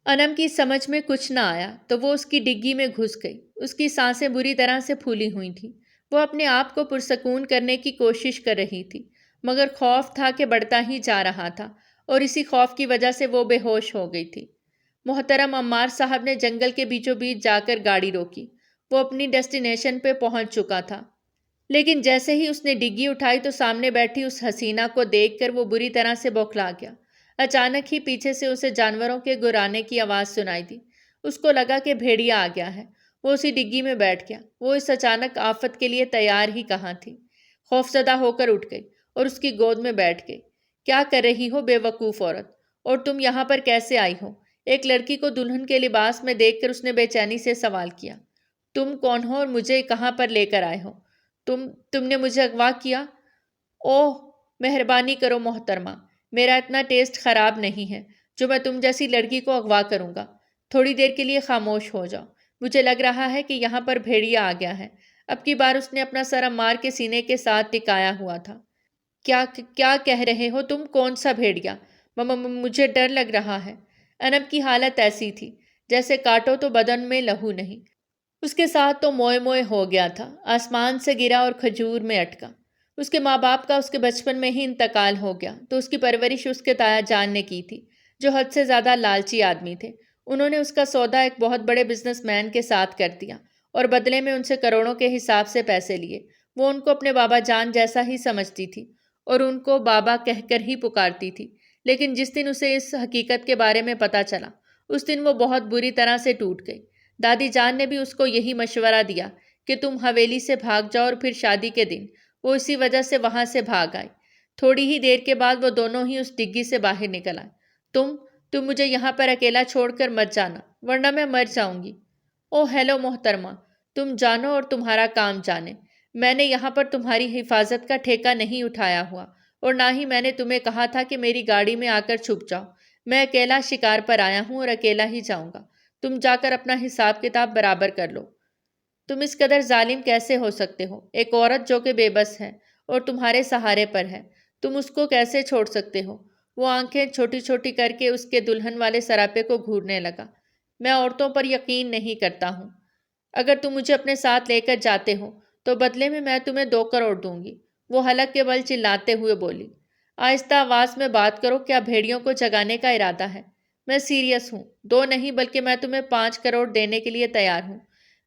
انم کی سمجھ میں کچھ نہ آیا تو وہ اس کی ڈگی میں گھس گئی۔ اس کی سانسیں بری طرح سے پھولی ہوئی تھیں۔ وہ اپنے آپ کو پرسکون کرنے کی کوشش کر رہی تھی، مگر خوف تھا کہ بڑھتا ہی جا رہا تھا اور اسی خوف کی وجہ سے وہ بے ہوش ہو گئی تھی۔ محترم عمار صاحب نے جنگل کے بیچوں بیچ جا کر گاڑی روکی۔ وہ اپنی ڈیسٹینیشن پہ پہنچ چکا تھا، لیکن جیسے ہی اس نے ڈگی اٹھائی تو سامنے بیٹھی اس حسینہ کو دیکھ کر وہ بری طرح سے بوکھلا گیا۔ اچانک ہی پیچھے سے اسے جانوروں کے گرانے کی آواز سنائی دی۔ اس کو لگا کہ بھیڑیا آ گیا ہے۔ وہ اسی ڈگی میں بیٹھ گیا۔ وہ اس اچانک آفت کے لیے تیار ہی کہاں تھی۔ خوفزدہ ہو کر اٹھ گئی اور اس کی گود میں بیٹھ گئی۔ کیا کر رہی ہو بے وقوف عورت؟ اور تم یہاں پر کیسے آئی ہو؟ ایک لڑکی کو دلہن کے لباس میں دیکھ کر اس نے بے چینی سے سوال کیا۔ تم کون ہو اور مجھے کہاں پر لے کر آئے ہو؟ تم نے مجھے اغوا کیا؟ اوہ، مہربانی کرو محترمہ، میرا اتنا ٹیسٹ خراب نہیں ہے جو میں تم جیسی لڑکی کو اغوا کروں گا۔ تھوڑی دیر کے لیے خاموش ہو جاؤ۔ مجھے لگ رہا ہے کہ یہاں پر بھیڑیا آ گیا ہے۔ اب کی بار اس نے اپنا سر عمار کے سینے کے ساتھ ٹکایا ہوا تھا۔ کیا کہہ رہے ہو تم؟ کون سا بھیڑیا؟ مجھے ڈر لگ رہا ہے۔ انب کی حالت ایسی تھی جیسے کاٹو تو بدن میں لہو نہیں۔ اس کے ساتھ تو موئے موئے ہو گیا تھا، آسمان سے گرا اور کھجور میں اٹکا۔ اس کے ماں باپ کا اس کے بچپن میں ہی انتقال ہو گیا تو اس کی پرورش اس کے تایا جان نے کی تھی، جو حد سے زیادہ لالچی آدمی تھے۔ انہوں نے اس کا سودا ایک بہت بڑے بزنس مین کے ساتھ کر دیا اور بدلے میں ان سے کروڑوں کے حساب سے پیسے لیے۔ وہ ان کو اپنے بابا جان جیسا ہی سمجھتی تھی اور ان کو بابا کہہ کر ہی پکارتی تھی، لیکن جس دن اسے اس حقیقت کے بارے میں پتہ چلا اس دن وہ بہت بری طرح سے ٹوٹ گئی۔ دادی جان نے بھی اس کو یہی مشورہ دیا کہ تم حویلی سے بھاگ جاؤ، اور پھر شادی کے دن وہ اسی وجہ سے وہاں سے بھاگ آئی۔ تھوڑی ہی دیر کے بعد وہ دونوں ہی اس ڈگی سے باہر نکل آئے۔ تم مجھے یہاں پر اکیلا چھوڑ کر مت جانا ورنہ میں مر جاؤں گی۔ او ہیلو محترمہ، تم جانو اور تمہارا کام جانے۔ میں نے یہاں پر تمہاری حفاظت کا ٹھیکہ نہیں اٹھایا ہوا، اور نہ ہی میں نے تمہیں کہا تھا کہ میری گاڑی میں آ کر چھپ جاؤ۔ میں اکیلا شکار پر آیا ہوں اور اکیلا ہی جاؤں گا۔ تم جا کر اپنا حساب کتاب برابر کر لو۔ تم اس قدر ظالم کیسے ہو سکتے ہو؟ ایک عورت جو کہ بے بس ہے اور تمہارے سہارے پر ہے، تم اس کو کیسے چھوڑ سکتے ہو؟ وہ آنکھیں چھوٹی چھوٹی کر کے اس کے دلہن والے سراپے کو گھورنے لگا۔ میں عورتوں پر یقین نہیں کرتا ہوں۔ اگر تم مجھے اپنے ساتھ لے کر جاتے ہو تو بدلے میں تمہیں 2 کروڑ دوں گی، وہ حلق کے بل چلاتے ہوئے بولی۔ آہستہ آواز میں بات کرو، کیا بھیڑیوں کو جگانے کا ارادہ ہے؟ میں سیریس ہوں، 2 نہیں بلکہ میں تمہیں 5 کروڑ دینے کے لیے تیار ہوں۔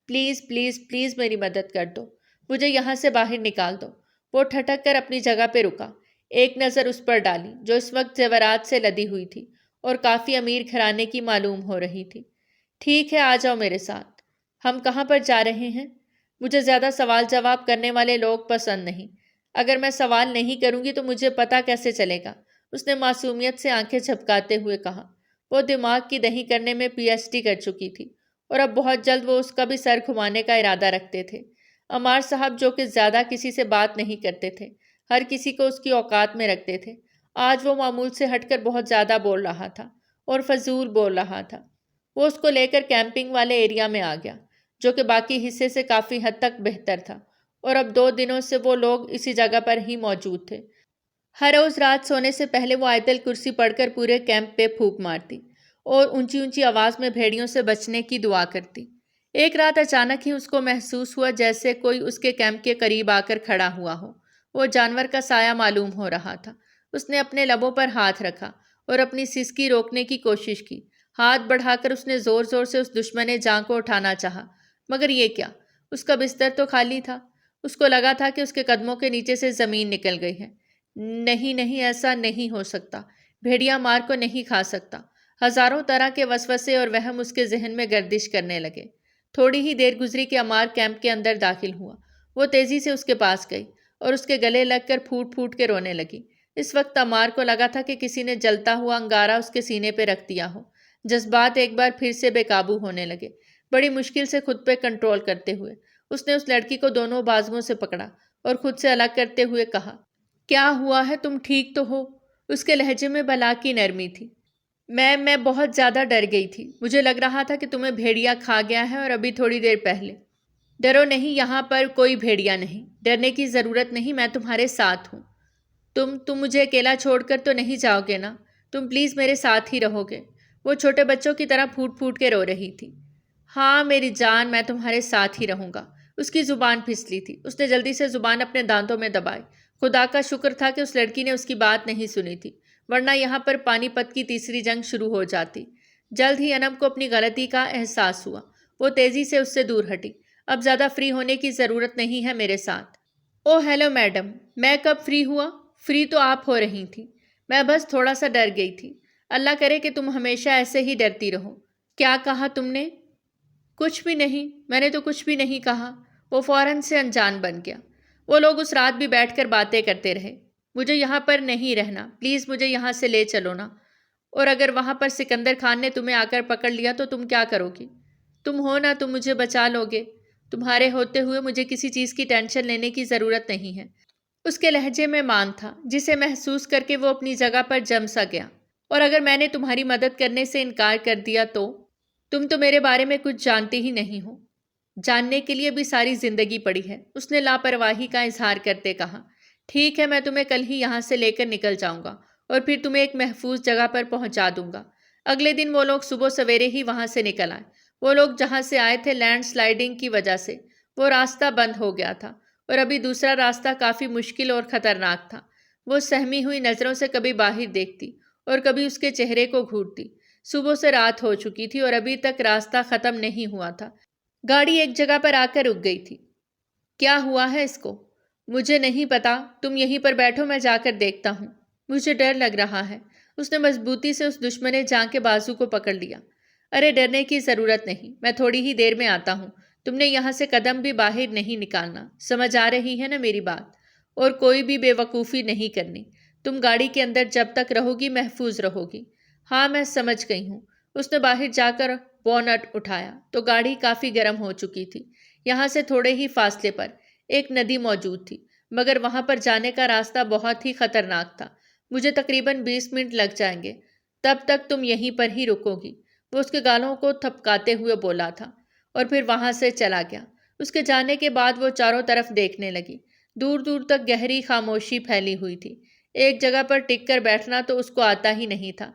پلیز پلیز پلیز میری مدد کر دو، مجھے یہاں سے باہر نکال دو۔ وہ ٹھٹک کر اپنی جگہ پہ رکا، ایک نظر اس پر ڈالی جو اس وقت زیورات سے لدی ہوئی تھی اور کافی امیر گھرانے کی معلوم ہو رہی تھی۔ ٹھیک ہے، آ جاؤ میرے ساتھ۔ ہم کہاں پر جا رہے ہیں؟ مجھے زیادہ سوال جواب کرنے والے لوگ پسند نہیں۔ اگر میں سوال نہیں کروں گی تو مجھے پتا کیسے چلے گا؟ اس نے معصومیت سے آنکھیں جھپکاتے ہوئے کہا۔ وہ دماغ کی دہی کرنے میں پی ایچ ڈی کر چکی تھی اور اب بہت جلد وہ اس کا بھی سر گھمانے کا ارادہ رکھتے تھے۔ عمار صاحب جو کہ زیادہ کسی سے بات نہیں کرتے تھے، ہر کسی کو اس کی اوقات میں رکھتے تھے، آج وہ معمول سے ہٹ کر بہت زیادہ بول رہا تھا اور فضول بول رہا تھا۔ وہ اس کو لے کر کیمپنگ والے ایریا میں آ گیا جو کہ باقی حصے سے کافی حد تک بہتر تھا، اور اب 2 دنوں سے وہ لوگ اسی جگہ پر ہی موجود تھے۔ ہر روز رات سونے سے پہلے وہ آیت الکرسی پڑھ کر پورے کیمپ پہ پھونک مارتی اور اونچی اونچی آواز میں بھیڑیوں سے بچنے کی دعا کرتی۔ ایک رات اچانک ہی اس کو محسوس ہوا جیسے کوئی اس کے کیمپ کے قریب آ کر کھڑا ہوا ہو۔ وہ جانور کا سایہ معلوم ہو رہا تھا۔ اس نے اپنے لبوں پر ہاتھ رکھا اور اپنی سسکی روکنے کی کوشش کی۔ ہاتھ بڑھا کر اس نے زور زور سے اس دشمن جاں کو اٹھانا چاہا، مگر یہ کیا؟ اس کا بستر تو خالی تھا۔ اس کو لگا تھا کہ اس کے قدموں کے نیچے سے زمین نکل گئی ہے۔ نہیں نہیں، ایسا نہیں ہو سکتا، بھیڑیا مار کو نہیں کھا سکتا۔ ہزاروں طرح کے وسوسے اور وہم اس کے ذہن میں گردش کرنے لگے۔ تھوڑی ہی دیر گزری کہ عمار کیمپ کے اندر داخل ہوا۔ وہ تیزی سے اس کے پاس گئی اور اس کے گلے لگ کر پھوٹ پھوٹ کے رونے لگی۔ اس وقت عمار کو لگا تھا کہ کسی نے جلتا ہوا انگارہ اس کے سینے پہ رکھ دیا ہو۔ جذبات ایک بار پھر سے بے قابو ہونے لگے۔ بڑی مشکل سے خود پہ کنٹرول کرتے ہوئے اس نے اس لڑکی کو دونوں بازوؤں سے پکڑا اور خود سے الگ کرتے ہوئے کہا، کیا ہوا ہے؟ تم ٹھیک تو ہو؟ اس کے لہجے میں بلا کی نرمی تھی۔ میں بہت زیادہ ڈر گئی تھی۔ مجھے لگ رہا تھا کہ تمہیں بھیڑیا کھا گیا ہے، اور ابھی تھوڑی دیر پہلے۔ ڈرو نہیں، یہاں پر کوئی بھیڑیا نہیں، ڈرنے کی ضرورت نہیں، میں تمہارے ساتھ ہوں۔ تم مجھے اکیلا چھوڑ کر تو نہیں جاؤ گے نا؟ تم پلیز میرے ساتھ ہی رہو گے؟ وہ چھوٹے بچوں کی طرح پھوٹ پھوٹ کے رو رہی تھی۔ ہاں میری جان، میں تمہارے ساتھ ہی رہوں گا۔ اس کی زبان پھسلی تھی۔ اس نے جلدی سے زبان اپنے دانتوں میں دبائی۔ خدا کا شکر تھا کہ اس لڑکی نے اس کی بات نہیں سنی تھی، ورنہ یہاں پر پانی پت کی تیسری جنگ شروع ہو جاتی۔ جلد ہی انم کو اپنی غلطی کا احساس ہوا۔ وہ تیزی سے اس سے دور ہٹی۔ اب زیادہ فری ہونے کی ضرورت نہیں ہے میرے ساتھ۔ او ہیلو میڈم، میں کب فری ہوا؟ فری تو آپ ہو رہی تھی، میں بس تھوڑا سا ڈر گئی تھی۔ اللہ کرے کہ تم ہمیشہ ایسے ہی ڈرتی رہو۔ کیا کہا تم نے؟ کچھ بھی نہیں، میں نے تو کچھ بھی نہیں کہا۔ وہ فوراً سے انجان بن گیا۔ وہ لوگ اس رات بھی بیٹھ کر باتیں کرتے رہے۔ مجھے یہاں پر نہیں رہنا، پلیز مجھے یہاں سے لے چلو نا۔ اور اگر وہاں پر سکندر خان نے تمہیں آ کر پکڑ لیا تو تم کیا کرو گی؟ تم ہو نا، تم مجھے بچا لو گے۔ تمہارے ہوتے ہوئے مجھے کسی چیز کی ٹینشن لینے کی ضرورت نہیں ہے۔ اس کے لہجے میں مان تھا جسے محسوس کر کے وہ اپنی جگہ پر جم سا گیا۔ اور اگر میں نے تمہاری مدد کرنے سے انکار کر دیا تو؟ تم تو میرے بارے میں کچھ جانتی ہی نہیں ہو۔ جاننے کے لیے بھی ساری زندگی پڑی ہے، اس نے لاپرواہی کا اظہار کرتے کہا۔ ٹھیک ہے، میں تمہیں کل ہی یہاں سے لے کر نکل جاؤں گا اور پھر تمہیں ایک محفوظ جگہ پر پہنچا دوں گا۔ اگلے دن وہ لوگ صبح سویرے ہی وہاں سے نکل آئے۔ وہ لوگ جہاں سے آئے تھے لینڈ سلائیڈنگ کی وجہ سے وہ راستہ بند ہو گیا تھا، اور ابھی دوسرا راستہ کافی مشکل اور خطرناک تھا۔ وہ سہمی ہوئی نظروں سے کبھی باہر دیکھتی اور کبھی اس کے چہرے کو گھورتی۔ صبح سے رات ہو چکی تھی اور ابھی تک راستہ ختم نہیں ہوا تھا۔ گاڑی ایک جگہ پر آ کر رک گئی تھی۔ کیا ہوا ہے اس کو؟ مجھے نہیں پتا، تم یہیں پر بیٹھو، میں جا کر دیکھتا ہوں۔ مجھے ڈر لگ رہا ہے۔ اس نے مضبوطی سے اس دشمن جاں کے بازو کو پکڑ لیا۔ ارے ڈرنے کی ضرورت نہیں، میں تھوڑی ہی دیر میں آتا ہوں، تم نے یہاں سے قدم بھی باہر نہیں نکالنا، سمجھ آ رہی ہے نا میری بات؟ اور کوئی بھی بے وقوفی نہیں کرنی، تم گاڑی کے اندر جب تک رہو گی محفوظ رہو گی۔ ہاں میں سمجھ گئی ہوں۔ اس نے باہر جا کر بونٹ اٹھایا تو گاڑی کافی گرم ہو چکی تھی۔ یہاں سے تھوڑے ہی فاصلے پر ایک ندی موجود تھی، مگر وہاں پر جانے کا راستہ بہت ہی خطرناک تھا۔ مجھے تقریباً 20 منٹ لگ جائیں گے، تب تک تم یہیں پر ہی رکو گی، وہ اس کے گالوں کو تھپکاتے ہوئے بولا تھا، اور پھر وہاں سے چلا گیا۔ اس کے جانے کے بعد وہ چاروں طرف دیکھنے لگی۔ دور دور تک گہری خاموشی پھیلی ہوئی تھی۔ ایک جگہ پر ٹک کر بیٹھنا تو اس کو آتا ہی نہیں تھا۔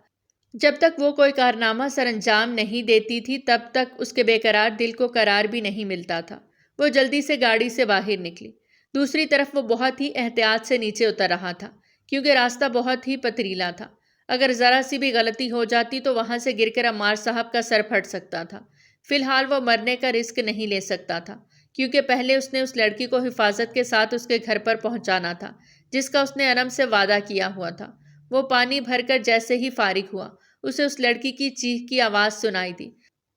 جب تک وہ کوئی کارنامہ سر انجام نہیں دیتی تھی تب تک اس کے بے قرار دل کو قرار بھی نہیں ملتا تھا۔ وہ جلدی سے گاڑی سے باہر نکلی۔ دوسری طرف وہ بہت ہی احتیاط سے نیچے اتر رہا تھا، کیونکہ راستہ بہت ہی پتھریلا تھا۔ اگر ذرا سی بھی غلطی ہو جاتی تو وہاں سے گر کر عمار صاحب کا سر پھٹ سکتا تھا۔ فی الحال وہ مرنے کا رسک نہیں لے سکتا تھا، کیونکہ پہلے اس نے اس لڑکی کو حفاظت کے ساتھ اس کے گھر پر پہنچانا تھا، جس کا اس نے انم سے وعدہ کیا ہوا تھا۔ وہ پانی بھر کر جیسے ہی فارغ ہوا، اسے اس لڑکی کی چیخ کی آواز سنائی دی۔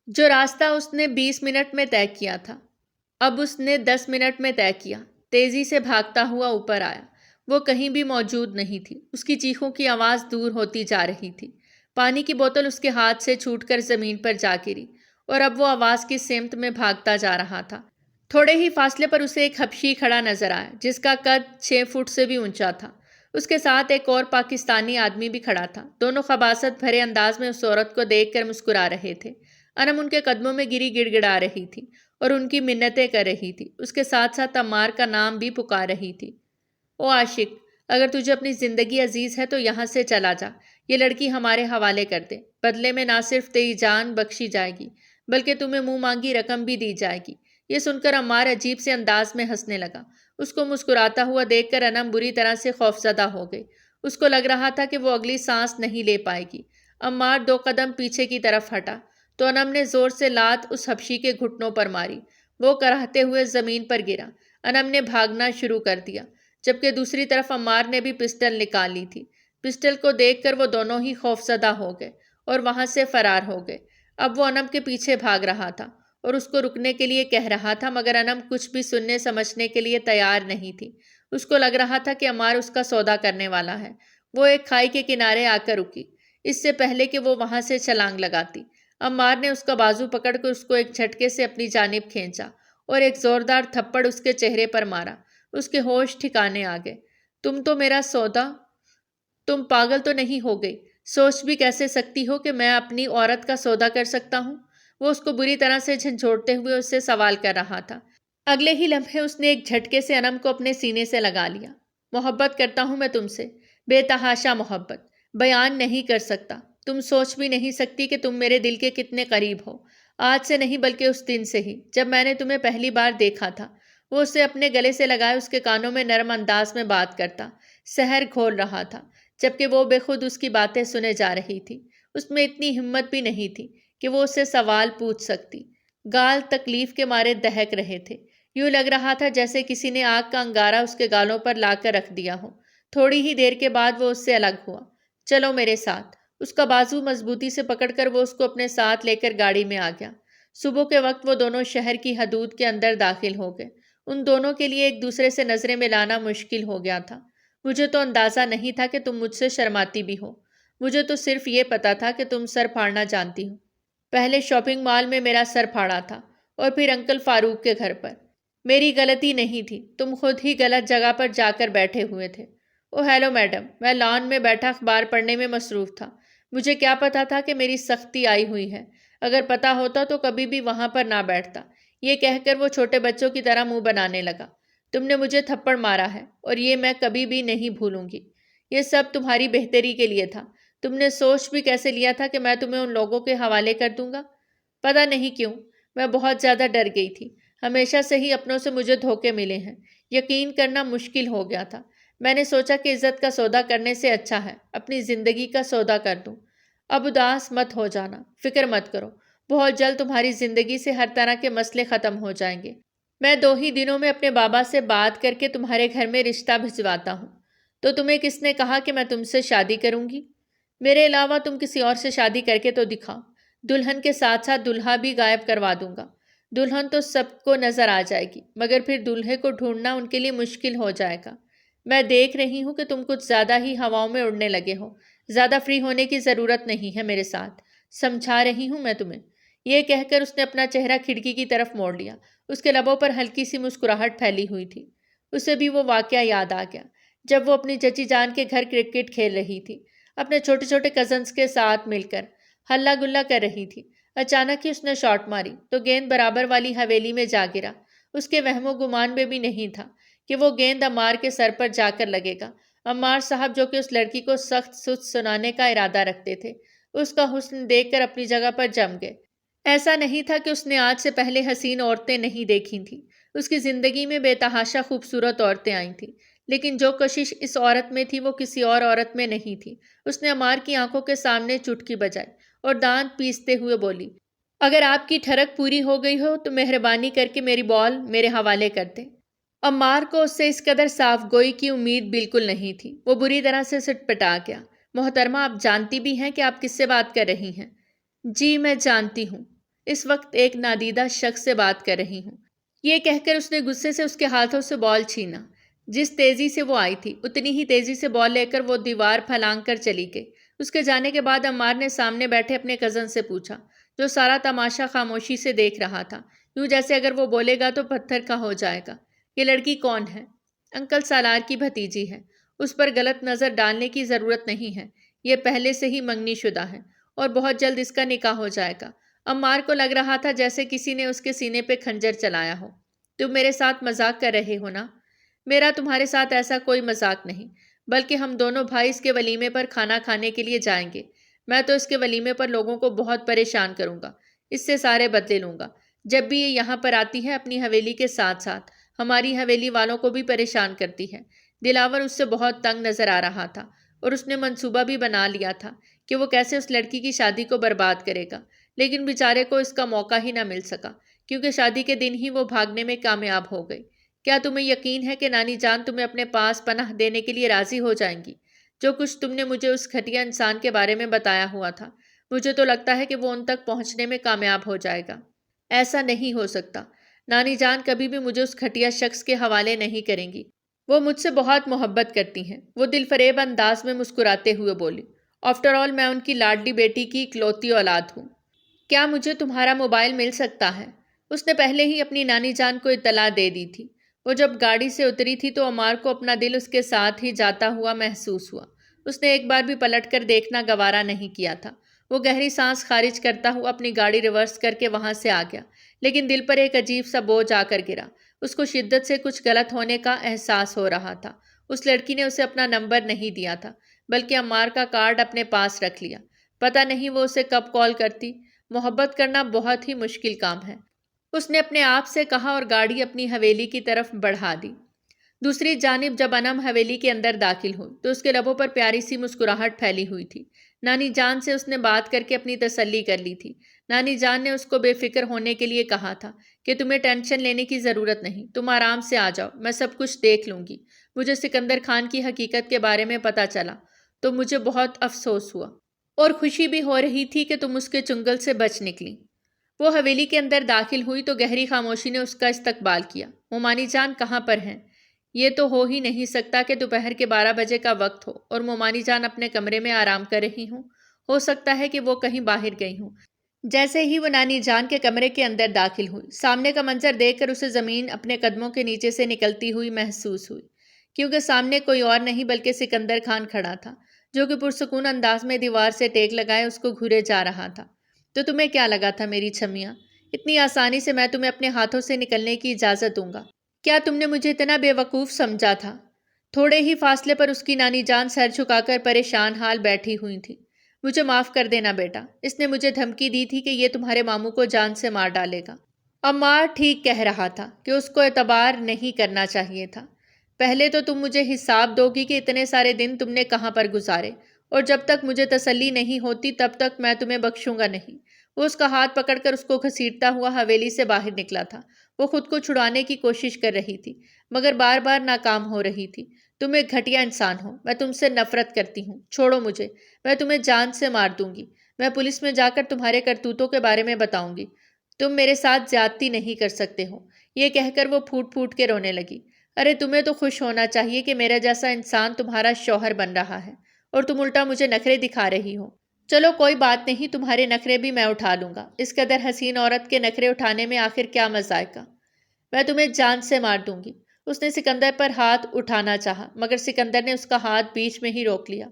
جو راستہ اس نے 20 منٹ میں طے کیا تھا، اب اس نے 10 منٹ میں طے کیا۔ تیزی سے بھاگتا ہوا اوپر آیا۔ وہ کہیں بھی موجود نہیں تھی۔ اس کی چیخوں کی آواز دور ہوتی جا رہی تھی۔ پانی کی بوتل اس کے ہاتھ سے چھوٹ کر زمین پر جا گری، اور اب وہ آواز کی سمت میں بھاگتا جا رہا تھا۔ تھوڑے ہی فاصلے پر اسے ایک حبشی کھڑا نظر آیا، جس کا قد 6 فٹ سے بھی اونچا تھا۔ اس کے ساتھ ایک اور پاکستانی آدمی بھی کھڑا تھا۔ دونوں خباثت بھرے انداز میں اس عورت کو دیکھ کر مسکرا رہے تھے۔ انم ان کے قدموں میں گری گڑ گڑا رہی تھی اور ان کی منتیں کر رہی تھی۔ اس کے ساتھ ساتھ عمار کا نام بھی پکار رہی تھی۔ او عاشق، اگر تجھے اپنی زندگی عزیز ہے تو یہاں سے چلا جا، یہ لڑکی ہمارے حوالے کر دے، بدلے میں نہ صرف تیری جان بخشی جائے گی بلکہ تمہیں منہ مانگی رقم بھی دی جائے گی۔ یہ سن کر عمار عجیب سے انداز میں ہنسنے لگا۔ اس کو مسکراتا ہوا دیکھ کر انم بری طرح سے خوفزدہ ہو گئی۔ اس کو لگ رہا تھا کہ وہ اگلی سانس نہیں لے پائے گی۔ عمار 2 قدم پیچھے کی طرف ہٹا تو انم نے زور سے لات اس حبشی کے گھٹنوں پر ماری۔ وہ کراہتے ہوئے زمین پر گرا۔ انم نے بھاگنا شروع کر دیا، جبکہ دوسری طرف عمار نے بھی پسٹل نکال لی تھی۔ پسٹل کو دیکھ کر وہ دونوں ہی خوفزدہ ہو گئے اور وہاں سے فرار ہو گئے۔ اب وہ انم کے پیچھے بھاگ رہا تھا اور اس کو رکنے کے لیے کہہ رہا تھا، مگر انم کچھ بھی سننے سمجھنے کے لیے تیار نہیں تھی۔ اس کو لگ رہا تھا کہ عمار اس کا سودا کرنے والا ہے۔ وہ ایک کھائی کے کنارے آ کر رکی، اس سے پہلے کہ وہ وہاں سے چھلانگ لگاتی۔ عمار نے اس کا بازو پکڑ کر اس کو ایک جھٹکے سے اپنی جانب کھینچا اور ایک زوردار تھپڑ اس کے چہرے پر مارا۔ اس کے ہوش ٹھکانے آ گئے۔ تم تو میرا سودا، تم پاگل تو نہیں ہو گئی؟ سوچ بھی کیسے سکتی ہو کہ میں اپنی عورت کا سودا کر سکتا ہوں؟ وہ اس کو بری طرح سے جھنجھوڑتے ہوئے اس سے سوال کر رہا تھا۔ اگلے ہی لمحے اس نے ایک جھٹکے سے انم کو اپنے سینے سے لگا لیا۔ محبت کرتا ہوں میں تم سے، بے تحاشا محبت، بیان نہیں کر سکتا۔ تم سوچ بھی نہیں سکتی کہ تم میرے دل کے کتنے قریب ہو۔ آج سے نہیں بلکہ اس دن سے ہی جب میں نے تمہیں پہلی بار دیکھا تھا۔ وہ اسے اپنے گلے سے لگائے اس کے کانوں میں نرم انداز میں بات کرتا، سحر گھول رہا تھا، جبکہ وہ بے خود اس کی باتیں سنے جا رہی تھی۔ اس میں اتنی ہمت بھی نہیں تھی کہ وہ اس سے سوال پوچھ سکتی۔ گال تکلیف کے مارے دہک رہے تھے۔ یوں لگ رہا تھا جیسے کسی نے آگ کا انگارہ اس کے گالوں پر لا کر رکھ دیا ہو۔ تھوڑی ہی دیر کے بعد وہ اس سے الگ ہوا۔ چلو میرے ساتھ۔ اس کا بازو مضبوطی سے پکڑ کر وہ اس کو اپنے ساتھ لے کر گاڑی میں آ گیا۔ صبح کے وقت وہ دونوں شہر کی حدود کے اندر داخل ہو گئے۔ ان دونوں کے لیے ایک دوسرے سے نظریں ملانا مشکل ہو گیا تھا۔ مجھے تو اندازہ نہیں تھا کہ تم مجھ سے شرماتی بھی ہو۔ مجھے تو صرف یہ پتا تھا کہ تم سر پھاڑنا جانتی ہو۔ پہلے شاپنگ مال میں میرا سر پھاڑا تھا اور پھر انکل فاروق کے گھر پر۔ میری غلطی نہیں تھی، تم خود ہی غلط جگہ پر جا کر بیٹھے ہوئے تھے۔ او ہیلو میڈم، میں لان میں بیٹھا اخبار پڑھنے میں مصروف تھا۔ مجھے کیا پتا تھا کہ میری سختی آئی ہوئی ہے۔ اگر پتا ہوتا تو کبھی بھی وہاں پر نہ بیٹھتا۔ یہ کہہ کر وہ چھوٹے بچوں کی طرح منہ بنانے لگا۔ تم نے مجھے تھپڑ مارا ہے اور یہ میں کبھی بھی نہیں بھولوں گی۔ یہ سب تمہاری بہتری کے لیے تھا۔ تم نے سوچ بھی کیسے لیا تھا کہ میں تمہیں ان لوگوں کے حوالے کر دوں گا؟ پتہ نہیں کیوں، میں بہت زیادہ ڈر گئی تھی۔ ہمیشہ سے ہی اپنوں سے مجھے دھوکے ملے ہیں۔ یقین کرنا مشکل ہو گیا تھا۔ میں نے سوچا کہ عزت کا سودا کرنے سے اچھا ہے اپنی زندگی کا سودا کر دوں۔ اب اداس مت ہو جانا، فکر مت کرو، بہت جلد تمہاری زندگی سے ہر طرح کے مسئلے ختم ہو جائیں گے۔ میں 2 ہی دنوں میں اپنے بابا سے بات کر کے تمہارے گھر میں رشتہ بھجواتا ہوں۔ تو تمہیں کس نے کہا کہ میں تم سے شادی کروں گی؟ میرے علاوہ تم کسی اور سے شادی کر کے تو دکھاؤ، دلہن کے ساتھ ساتھ دلہا بھی غائب کروا دوں گا۔ دلہن تو سب کو نظر آ جائے گی، مگر پھر دلہے کو ڈھونڈنا ان کے لیے مشکل ہو جائے گا۔ میں دیکھ رہی ہوں کہ تم کچھ زیادہ ہی ہواؤں میں اڑنے لگے ہو، زیادہ فری ہونے کی ضرورت نہیں ہے میرے ساتھ، سمجھا رہی ہوں میں تمہیں۔ یہ کہہ کر اس نے اپنا چہرہ کھڑکی کی طرف موڑ لیا۔ اس کے لبوں پر ہلکی سی مسکراہٹ پھیلی ہوئی تھی۔ اسے بھی وہ واقعہ یاد آ گیا جب وہ اپنی چچی جان کے گھر کرکٹ کھیل رہی تھی، اپنے چھوٹے چھوٹے کزنز کے ساتھ مل کر ہلا گلا کر رہی تھی۔ اچانک ہی اس نے شاٹ ماری تو گیند برابر والی حویلی میں جا گرا۔ اس کے وہم و گمان میں بھی نہیں تھا کہ وہ گیند عمار کے سر پر جا کر لگے گا۔ عمار صاحب، جو کہ اس لڑکی کو سخت سست سنانے کا ارادہ رکھتے تھے، اس کا حسن دیکھ کر اپنی جگہ پر جم گئے۔ ایسا نہیں تھا کہ اس نے آج سے پہلے حسین عورتیں نہیں دیکھی تھیں۔ اس کی زندگی میں بے تحاشا خوبصورت عورتیں آئی تھیں، لیکن جو کشش اس عورت میں تھی وہ کسی اور عورت میں نہیں تھی۔ اس نے عمار کی آنکھوں کے سامنے چٹکی بجائی اور دانت پیستے ہوئے بولی، اگر آپ کی ٹھڑک پوری ہو گئی ہو تو مہربانی کر کے میری بال میرے حوالے کر دیں۔ عمار کو اس سے اس قدر صاف گوئی کی امید بالکل نہیں تھی۔ وہ بری طرح سے سٹپٹا گیا۔ محترمہ، آپ جانتی بھی ہیں کہ آپ کس سے بات کر رہی ہیں؟ جی میں جانتی ہوں، اس وقت ایک نادیدہ شخص سے بات کر رہی ہوں۔ یہ کہہ کر اس نے غصے سے اس کے ہاتھوں سے بال چھینا۔ جس تیزی سے وہ آئی تھی اتنی ہی تیزی سے بال لے کر وہ دیوار پھلانگ کر چلی گئی۔ اس کے جانے کے بعد عمار نے سامنے بیٹھے اپنے کزن سے پوچھا، جو سارا تماشا خاموشی سے دیکھ رہا تھا، یوں جیسے اگر وہ بولے گا تو پتھر کا ہو جائے گا، یہ لڑکی کون ہے؟ انکل سالار کی بھتیجی ہے، اس پر غلط نظر ڈالنے کی ضرورت نہیں ہے، یہ پہلے سے ہی منگنی شدہ ہے اور بہت جلد اس کا نکاح ہو جائے گا۔ عمار کو لگ رہا تھا جیسے کسی نے اس کے سینے پہ خنجر چلایا ہو۔ تم میرے ساتھ مذاق کر رہے ہو نا؟ میرا تمہارے ساتھ ایسا کوئی مذاق نہیں، بلکہ ہم دونوں بھائی اس کے ولیمے پر کھانا کھانے کے لیے جائیں گے۔ میں تو اس کے ولیمے پر لوگوں کو بہت پریشان کروں گا، اس سے سارے بدلے لوں گا۔ جب بھی یہ یہاں پر آتی ہے اپنی حویلی کے ساتھ ساتھ ہماری حویلی والوں کو بھی پریشان کرتی ہے۔ دلاور اس سے بہت تنگ نظر آ رہا تھا اور اس نے منصوبہ بھی بنا لیا تھا کہ وہ کیسے اس لڑکی کی شادی کو برباد کرے گا، لیکن بیچارے کو اس کا موقع ہی نہ مل سکا، کیونکہ شادی کے دن ہی وہ بھاگنے میں کامیاب ہو گئی۔ کیا تمہیں یقین ہے کہ نانی جان تمہیں اپنے پاس پناہ دینے کے لیے راضی ہو جائیں گی؟ جو کچھ تم نے مجھے اس گھٹیا انسان کے بارے میں بتایا ہوا تھا، مجھے تو لگتا ہے کہ وہ ان تک پہنچنے میں کامیاب ہو جائے گا۔ ایسا نہیں ہو سکتا، نانی جان کبھی بھی مجھے اس گھٹیا شخص کے حوالے نہیں کریں گی۔ وہ مجھ سے بہت محبت کرتی ہیں، وہ دل فریب انداز میں مسکراتے ہوئے بولی۔ آفٹر آل میں ان کی لاڈلی بیٹی کی اکلوتی اولاد ہوں۔ کیا مجھے تمہارا موبائل مل سکتا ہے؟ اس نے پہلے ہی اپنی نانی جان کو اطلاع دے دی تھی۔ وہ جب گاڑی سے اتری تھی تو عمار کو اپنا دل اس کے ساتھ ہی جاتا ہوا محسوس ہوا۔ اس نے ایک بار بھی پلٹ کر دیکھنا گوارا نہیں کیا تھا۔ وہ گہری سانس خارج کرتا ہوا اپنی گاڑی ریورس کر کے وہاں سے آ گیا، لیکن دل پر ایک عجیب سا بوجھ آ کر گرا۔ اس کو شدت سے کچھ غلط ہونے کا احساس ہو رہا تھا۔ اس لڑکی نے اسے اپنا نمبر نہیں دیا تھا، بلکہ عمار کا کارڈ اپنے پاس رکھ لیا۔ پتہ نہیں وہ اسے کب کال کرتی۔ محبت کرنا بہت ہی مشکل کام ہے، اس نے اپنے آپ سے کہا اور گاڑی اپنی حویلی کی طرف بڑھا دی۔ دوسری جانب جب انم حویلی کے اندر داخل ہوئی تو اس کے لبوں پر پیاری سی مسکراہٹ پھیلی ہوئی تھی۔ نانی جان سے اس نے بات کر کے اپنی تسلی کر لی تھی۔ نانی جان نے اس کو بے فکر ہونے کے لیے کہا تھا کہ تمہیں ٹینشن لینے کی ضرورت نہیں، تم آرام سے آ جاؤ، میں سب کچھ دیکھ لوں گی۔ مجھے سکندر خان کی حقیقت کے بارے میں پتہ چلا تو مجھے بہت افسوس ہوا اور خوشی بھی ہو رہی تھی کہ تم اس کے چنگل سے بچ نکلی۔ وہ حویلی کے اندر داخل ہوئی تو گہری خاموشی نے اس کا استقبال کیا۔ مومانی جان کہاں پر ہیں؟ یہ تو ہو ہی نہیں سکتا کہ دوپہر کے 12 بجے کا وقت ہو اور مومانی جان اپنے کمرے میں آرام کر رہی ہوں۔ ہو سکتا ہے کہ وہ کہیں باہر گئی ہوں۔ جیسے ہی وہ نانی جان کے کمرے کے اندر داخل ہوئی، سامنے کا منظر دیکھ کر اسے زمین اپنے قدموں کے نیچے سے نکلتی ہوئی محسوس ہوئی، کیونکہ سامنے کوئی اور نہیں بلکہ سکندر خان کھڑا تھا، جو کہ پرسکون انداز میں دیوار سے ٹیک لگائے اس کو گھورے جا رہا تھا۔ تو تمہیں کیا لگا تھا میری چھمیاں؟ اتنی آسانی سے میں تمہیں اپنے ہاتھوں سے نکلنے کی اجازت دوں گا؟ کیا تم نے مجھے اتنا بے وقوف سمجھا تھا؟ تھوڑے ہی فاصلے پر اس کی نانی جان سر جھکا کر پریشان حال بیٹھی ہوئی تھی۔ مجھے معاف کر دینا بیٹا، اس نے مجھے دھمکی دی تھی کہ یہ تمہارے ماموں کو جان سے مار ڈالے گا۔ عمار ٹھیک کہہ رہا تھا کہ اس کو اعتبار نہیں کرنا چاہیے تھا۔ پہلے تو تم مجھے حساب دو گی کہ اتنے سارے دن تم نے کہاں پر گزارے، اور جب تک مجھے تسلی نہیں ہوتی تب تک میں تمہیں بخشوں گا نہیں۔ وہ اس کا ہاتھ پکڑ کر اس کو گھسیٹتا ہوا حویلی سے باہر نکلا تھا۔ وہ خود کو چھڑانے کی کوشش کر رہی تھی، مگر بار بار ناکام ہو رہی تھی۔ تم ایک گھٹیا انسان ہو، میں تم سے نفرت کرتی ہوں، چھوڑو مجھے، میں تمہیں جان سے مار دوں گی، میں پولیس میں جا کر تمہارے کرتوتوں کے بارے میں بتاؤں گی، تم میرے ساتھ زیادتی نہیں کر سکتے ہو۔ یہ کہہ کر وہ پھوٹ پھوٹ کے رونے لگی۔ ارے تمہیں تو خوش ہونا چاہیے کہ میرا جیسا انسان تمہارا شوہر بن رہا ہے، اور تم الٹا مجھے نخرے دکھا رہی ہو۔ چلو کوئی بات نہیں، تمہارے نخرے بھی میں اٹھا لوں گا، اس قدر حسین عورت کے نخرے اٹھانے میں آخر کیا مذائقہ، میں تمہیں جان سے مار دوں گی۔ اس نے سکندر پر ہاتھ اٹھانا چاہا، مگر سکندر نے اس کا ہاتھ بیچ میں ہی روک لیا۔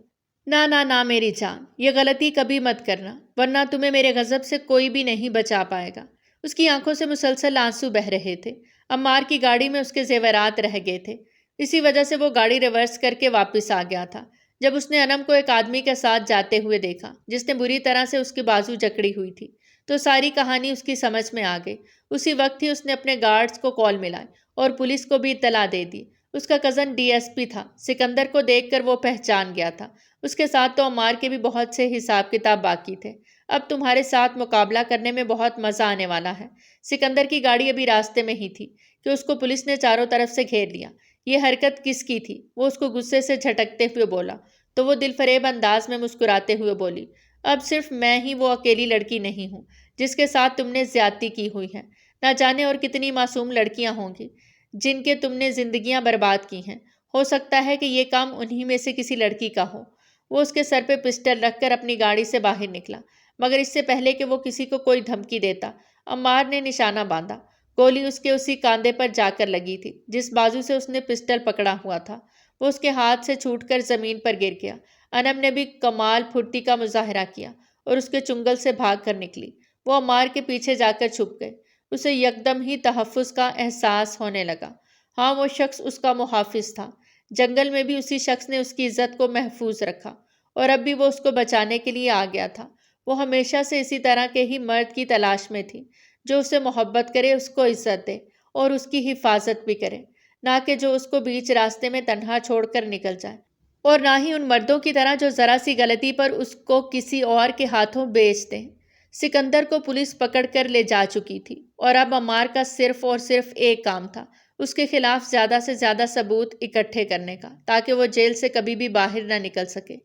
نہ نہ نہ میری جان، یہ غلطی کبھی مت کرنا، ورنہ تمہیں میرے غضب سے کوئی بھی نہیں بچا پائے گا۔ اس کی آنکھوں سے مسلسل آنسو بہہ رہے تھے۔ عمار کی گاڑی میں اس کے زیورات رہ گئے تھے، اسی وجہ سے وہ گاڑی ریورس کر کے واپس آ گیا تھا۔ جب اس نے انم کو ایک آدمی کے ساتھ جاتے ہوئے دیکھا جس نے بری طرح سے اس کی بازو جکڑی ہوئی تھی، تو ساری کہانی اس کی سمجھ میں آ گئی۔ اسی وقت ہی اس نے اپنے گارڈز کو کال ملائی اور پولیس کو بھی اطلاع دے دی۔ اس کا کزن ڈی ایس پی تھا، سکندر کو دیکھ کر وہ پہچان گیا تھا۔ اس کے ساتھ تو عمار کے بھی بہت سے حساب کتاب باقی تھے۔ اب تمہارے ساتھ مقابلہ کرنے میں بہت مزہ آنے والا ہے۔ سکندر کی گاڑی ابھی راستے میں ہی تھی کہ اس کو پولیس نے چاروں طرف سے گھیر لیا۔ یہ حرکت کس کی تھی؟ وہ اس کو غصے سے جھٹکتے ہوئے بولا، تو وہ دل فریب انداز میں مسکراتے ہوئے بولی، اب صرف میں ہی وہ اکیلی لڑکی نہیں ہوں جس کے ساتھ تم نے زیادتی کی ہوئی ہے، نہ جانے اور کتنی معصوم لڑکیاں ہوں گی جن کے تم نے زندگیاں برباد کی ہیں۔ ہو سکتا ہے کہ یہ کام انہی میں سے کسی لڑکی کا ہو۔ وہ اس کے سر پہ پسٹل رکھ کر اپنی گاڑی سے باہر نکلا، مگر اس سے پہلے کہ وہ کسی کو کوئی دھمکی دیتا، عمار نے نشانہ باندھا۔ گولی اس کے اسی کاندھے پر جا کر لگی تھی جس بازو سے اس نے پسٹل پکڑا ہوا تھا۔ وہ اس کے ہاتھ سے چھوٹ کر زمین پر گر گیا۔ انم نے بھی کمال پھرتی کا مظاہرہ کیا اور اس کے چنگل سے بھاگ کر نکلی۔ وہ عمار کے پیچھے جا کر چھپ گئے۔ اسے یکدم ہی تحفظ کا احساس ہونے لگا۔ ہاں، وہ شخص اس کا محافظ تھا۔ جنگل میں بھی اسی شخص نے اس کی عزت کو محفوظ رکھا، اور اب بھی وہ اس کو بچانے کے لیے آ گیا تھا۔ وہ ہمیشہ سے اسی طرح کے ہی مرد کی تلاش میں تھی جو اسے محبت کرے، اس کو عزت دے اور اس کی حفاظت بھی کرے، نہ کہ جو اس کو بیچ راستے میں تنہا چھوڑ کر نکل جائے، اور نہ ہی ان مردوں کی طرح جو ذرا سی غلطی پر اس کو کسی اور کے ہاتھوں بیچ دیں۔ سکندر کو پولیس پکڑ کر لے جا چکی تھی، اور اب عمار کا صرف اور صرف ایک کام تھا، اس کے خلاف زیادہ سے زیادہ ثبوت اکٹھے کرنے کا، تاکہ وہ جیل سے کبھی بھی باہر نہ نکل سکے۔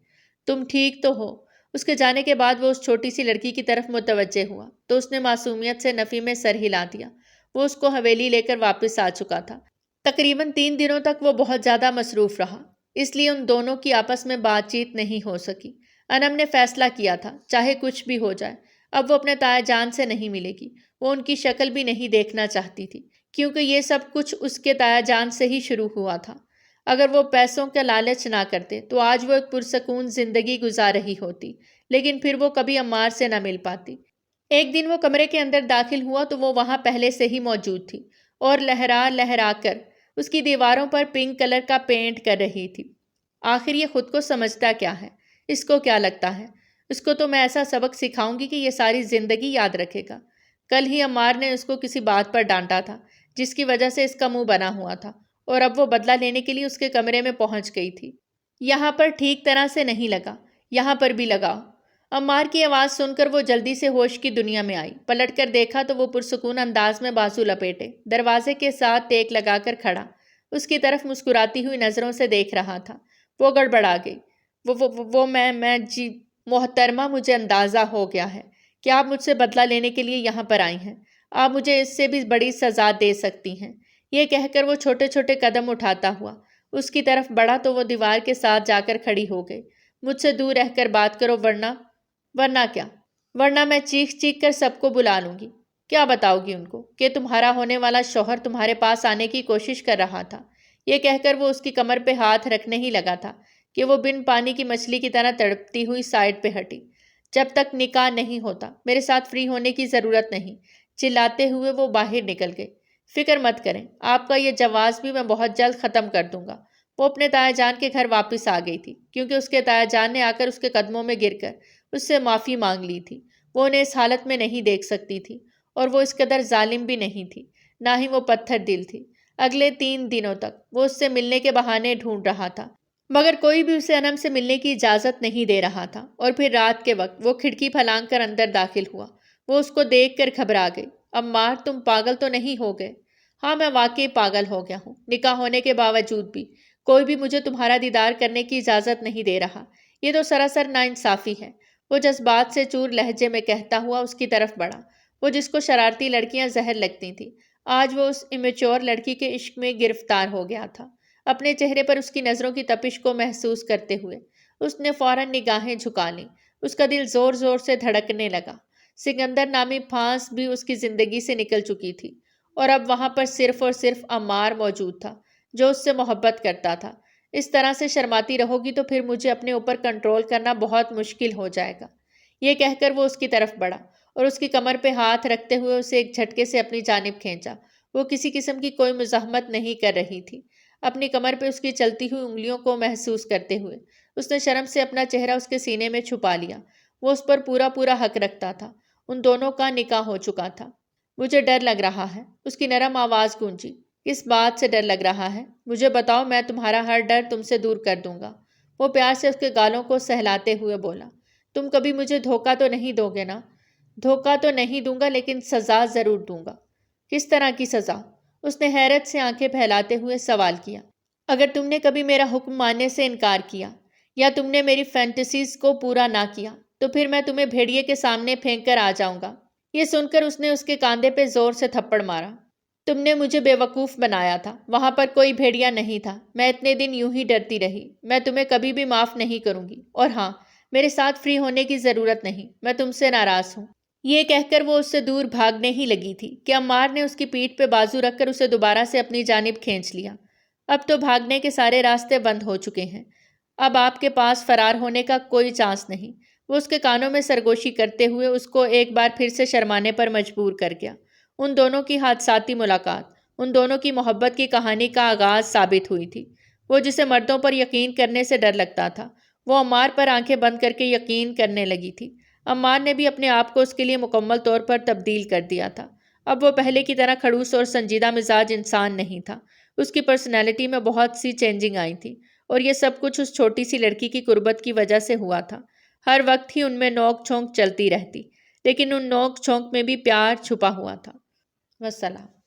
تم ٹھیک تو ہو؟ اس کے جانے کے بعد وہ اس چھوٹی سی لڑکی کی طرف متوجہ ہوا تو اس نے معصومیت سے نفی میں سر ہلا دیا۔ وہ اس کو حویلی لے کر واپس آ چکا تھا۔ تقریباً 3 دنوں تک وہ بہت زیادہ مصروف رہا، اس لیے ان دونوں کی آپس میں بات چیت نہیں ہو سکی۔ انم نے فیصلہ کیا تھا چاہے کچھ بھی ہو جائے اب وہ اپنے تایا جان سے نہیں ملے گی۔ وہ ان کی شکل بھی نہیں دیکھنا چاہتی تھی، کیونکہ یہ سب کچھ اس کے تایا جان سے ہی شروع ہوا تھا۔ اگر وہ پیسوں کا لالچ نہ کرتے تو آج وہ ایک پرسکون زندگی گزار رہی ہوتی، لیکن پھر وہ کبھی عمار سے نہ مل پاتی۔ ایک دن وہ کمرے کے اندر داخل ہوا تو وہ وہاں پہلے سے ہی موجود تھی، اور لہرا لہرا کر اس کی دیواروں پر پنک کلر کا پینٹ کر رہی تھی۔ آخر یہ خود کو سمجھتا کیا ہے؟ اس کو کیا لگتا ہے؟ اس کو تو میں ایسا سبق سکھاؤں گی کہ یہ ساری زندگی یاد رکھے گا۔ کل ہی عمار نے اس کو کسی بات پر ڈانٹا تھا جس کی وجہ سے اس کا منہ بنا ہوا تھا، اور اب وہ بدلہ لینے کے لیے اس کے کمرے میں پہنچ گئی تھی۔ یہاں پر ٹھیک طرح سے نہیں لگا، یہاں پر بھی لگاؤ۔ عمار کی آواز سن کر وہ جلدی سے ہوش کی دنیا میں آئی۔ پلٹ کر دیکھا تو وہ پرسکون انداز میں بازو لپیٹے دروازے کے ساتھ ٹیک لگا کر کھڑا اس کی طرف مسکراتی ہوئی نظروں سے دیکھ رہا تھا۔ وہ گڑبڑا گئی۔ میں جی محترمہ، مجھے اندازہ ہو گیا ہے کہ آپ مجھ سے بدلہ لینے کے لیے یہاں پر آئی ہیں۔ آپ مجھے اس سے بھی بڑی سزا دے سکتی ہیں۔ یہ کہہ کر وہ چھوٹے چھوٹے قدم اٹھاتا ہوا اس کی طرف بڑھا تو وہ دیوار کے ساتھ جا کر کھڑی ہو گئی۔ مجھ سے دور رہ کر بات کرو، ورنہ کیا؟ ورنہ میں چیخ چیخ کر سب کو بلا لوں گی۔ کیا بتاؤ گی ان کو کہ تمہارا ہونے والا شوہر تمہارے پاس آنے کی کوشش کر رہا تھا؟ یہ کہہ کر وہ اس کی کمر پہ ہاتھ رکھنے ہی لگا تھا کہ وہ بن پانی کی مچھلی کی طرح تڑپتی ہوئی سائڈ پہ ہٹی۔ جب تک نکاح نہیں ہوتا میرے ساتھ فری ہونے کی ضرورت نہیں، چلاتے ہوئے وہ باہر نکل گئے۔ فکر مت کریں، آپ کا یہ جواز بھی میں بہت جلد ختم کر دوں گا۔ وہ اپنے تایا جان کے گھر واپس آ گئی تھی، کیونکہ اس کے تایا جان نے آ کر اس کے قدموں میں گر کر اس سے معافی مانگ لی تھی۔ وہ انہیں اس حالت میں نہیں دیکھ سکتی تھی، اور وہ اس قدر ظالم بھی نہیں تھی، نہ ہی وہ پتھر دل تھی۔ اگلے 3 دنوں تک وہ اس سے ملنے کے بہانے ڈھونڈ رہا تھا، مگر کوئی بھی اسے انم سے ملنے کی اجازت نہیں دے رہا تھا۔ اور پھر رات کے وقت وہ کھڑکی پھلانگ کر اندر داخل ہوا۔ وہ اس کو دیکھ کر گھبرا گئی۔ عمار، تم پاگل تو نہیں ہو گئے؟ ہاں، میں واقعی پاگل ہو گیا ہوں۔ نکاح ہونے کے باوجود بھی کوئی بھی مجھے تمہارا دیدار کرنے کی اجازت نہیں دے رہا۔ یہ تو سراسر ناانصافی ہے۔ وہ جذبات سے چور لہجے میں کہتا ہوا اس کی طرف بڑھا، وہ جس کو شرارتی لڑکیاں زہر لگتی تھیں، آج وہ اس امیچور لڑکی کے عشق میں گرفتار ہو گیا تھا۔ اپنے چہرے پر اس کی نظروں کی تپش کو محسوس کرتے ہوئے اس نے فوراً نگاہیں جھکا لیں۔ اس کا دل زور زور سے دھڑکنے لگا۔ سکندر نامی پھانس بھی اس کی زندگی سے نکل چکی تھی اور اب وہاں پر صرف اور صرف عمار موجود تھا جو اس سے محبت کرتا تھا۔ اس طرح سے شرماتی رہو گی تو پھر مجھے اپنے اوپر کنٹرول کرنا بہت مشکل ہو جائے گا۔ یہ کہہ کر وہ اس کی طرف بڑھا اور اس کی کمر پہ ہاتھ رکھتے ہوئے اسے ایک جھٹکے سے اپنی جانب کھینچا۔ وہ کسی قسم کی کوئی مزاحمت نہیں کر رہی تھی۔ اپنی کمر پہ اس کی چلتی ہوئی انگلیوں کو محسوس کرتے ہوئے اس نے شرم سے اپنا چہرہ اس کے سینے میں چھپا لیا۔ وہ اس پر پورا پورا حق رکھتا تھا۔ ان دونوں کا نکاح ہو چکا تھا۔ مجھے ڈر لگ رہا ہے، اس کی نرم آواز گونجی۔ کس بات سے ڈر لگ رہا ہے؟ مجھے بتاؤ، میں تمہارا ہر ڈر تم سے دور کر دوں گا۔ وہ پیار سے اس کے گالوں کو سہلاتے ہوئے بولا۔ تم کبھی مجھے دھوکہ تو نہیں دو گے نا؟ دھوکہ تو نہیں دوں گا، لیکن سزا ضرور دوں گا۔ کس طرح کی سزا؟ اس نے حیرت سے آنکھیں پھیلاتے ہوئے سوال کیا۔ اگر تم نے کبھی میرا حکم ماننے سے انکار کیا یا تم نے میری فینٹیسیز کو پورا نہ کیا تو پھر میں تمہیں بھیڑیے کے سامنے پھینک کر آ جاؤں گا۔ یہ سن کر اس نے اس کے کاندھے پہ زور سے تھپڑ مارا۔ تم نے مجھے بے وقوف بنایا تھا، وہاں پر کوئی بھیڑیا نہیں تھا، میں اتنے دن یوں ہی ڈرتی رہی۔ میں تمہیں کبھی بھی معاف نہیں کروں گی، اور ہاں، میرے ساتھ فری ہونے کی ضرورت نہیں، میں تم سے ناراض ہوں۔ یہ کہہ کر وہ اس سے دور بھاگنے ہی لگی تھی کہ عمار نے اس کی پیٹھ پہ بازو رکھ کر اسے دوبارہ سے اپنی جانب کھینچ لیا۔ اب تو بھاگنے کے سارے راستے بند ہو چکے ہیں، اب آپ کے پاس فرار ہونے کا کوئی چانس نہیں۔ وہ اس کے کانوں میں سرگوشی کرتے ہوئے اس کو ایک بار پھر سے شرمانے پر مجبور کر گیا۔ ان دونوں کی حادثاتی ملاقات ان دونوں کی محبت کی کہانی کا آغاز ثابت ہوئی تھی۔ وہ جسے مردوں پر یقین کرنے سے ڈر لگتا تھا، وہ عمار پر آنکھیں بند کر کے یقین کرنے لگی تھی۔ عمار نے بھی اپنے آپ کو اس کے لیے مکمل طور پر تبدیل کر دیا تھا۔ اب وہ پہلے کی طرح کھڑوس اور سنجیدہ مزاج انسان نہیں تھا۔ اس کی پرسنالٹی میں بہت سی چینجنگ آئی تھی، اور یہ سب کچھ اس چھوٹی سی لڑکی کی قربت کی وجہ سے ہوا تھا۔ ہر وقت ہی ان میں نوک جھونک چلتی رہتی، لیکن ان نوک جھونک میں بھی پیار چھپا ہوا تھا۔ والسلام۔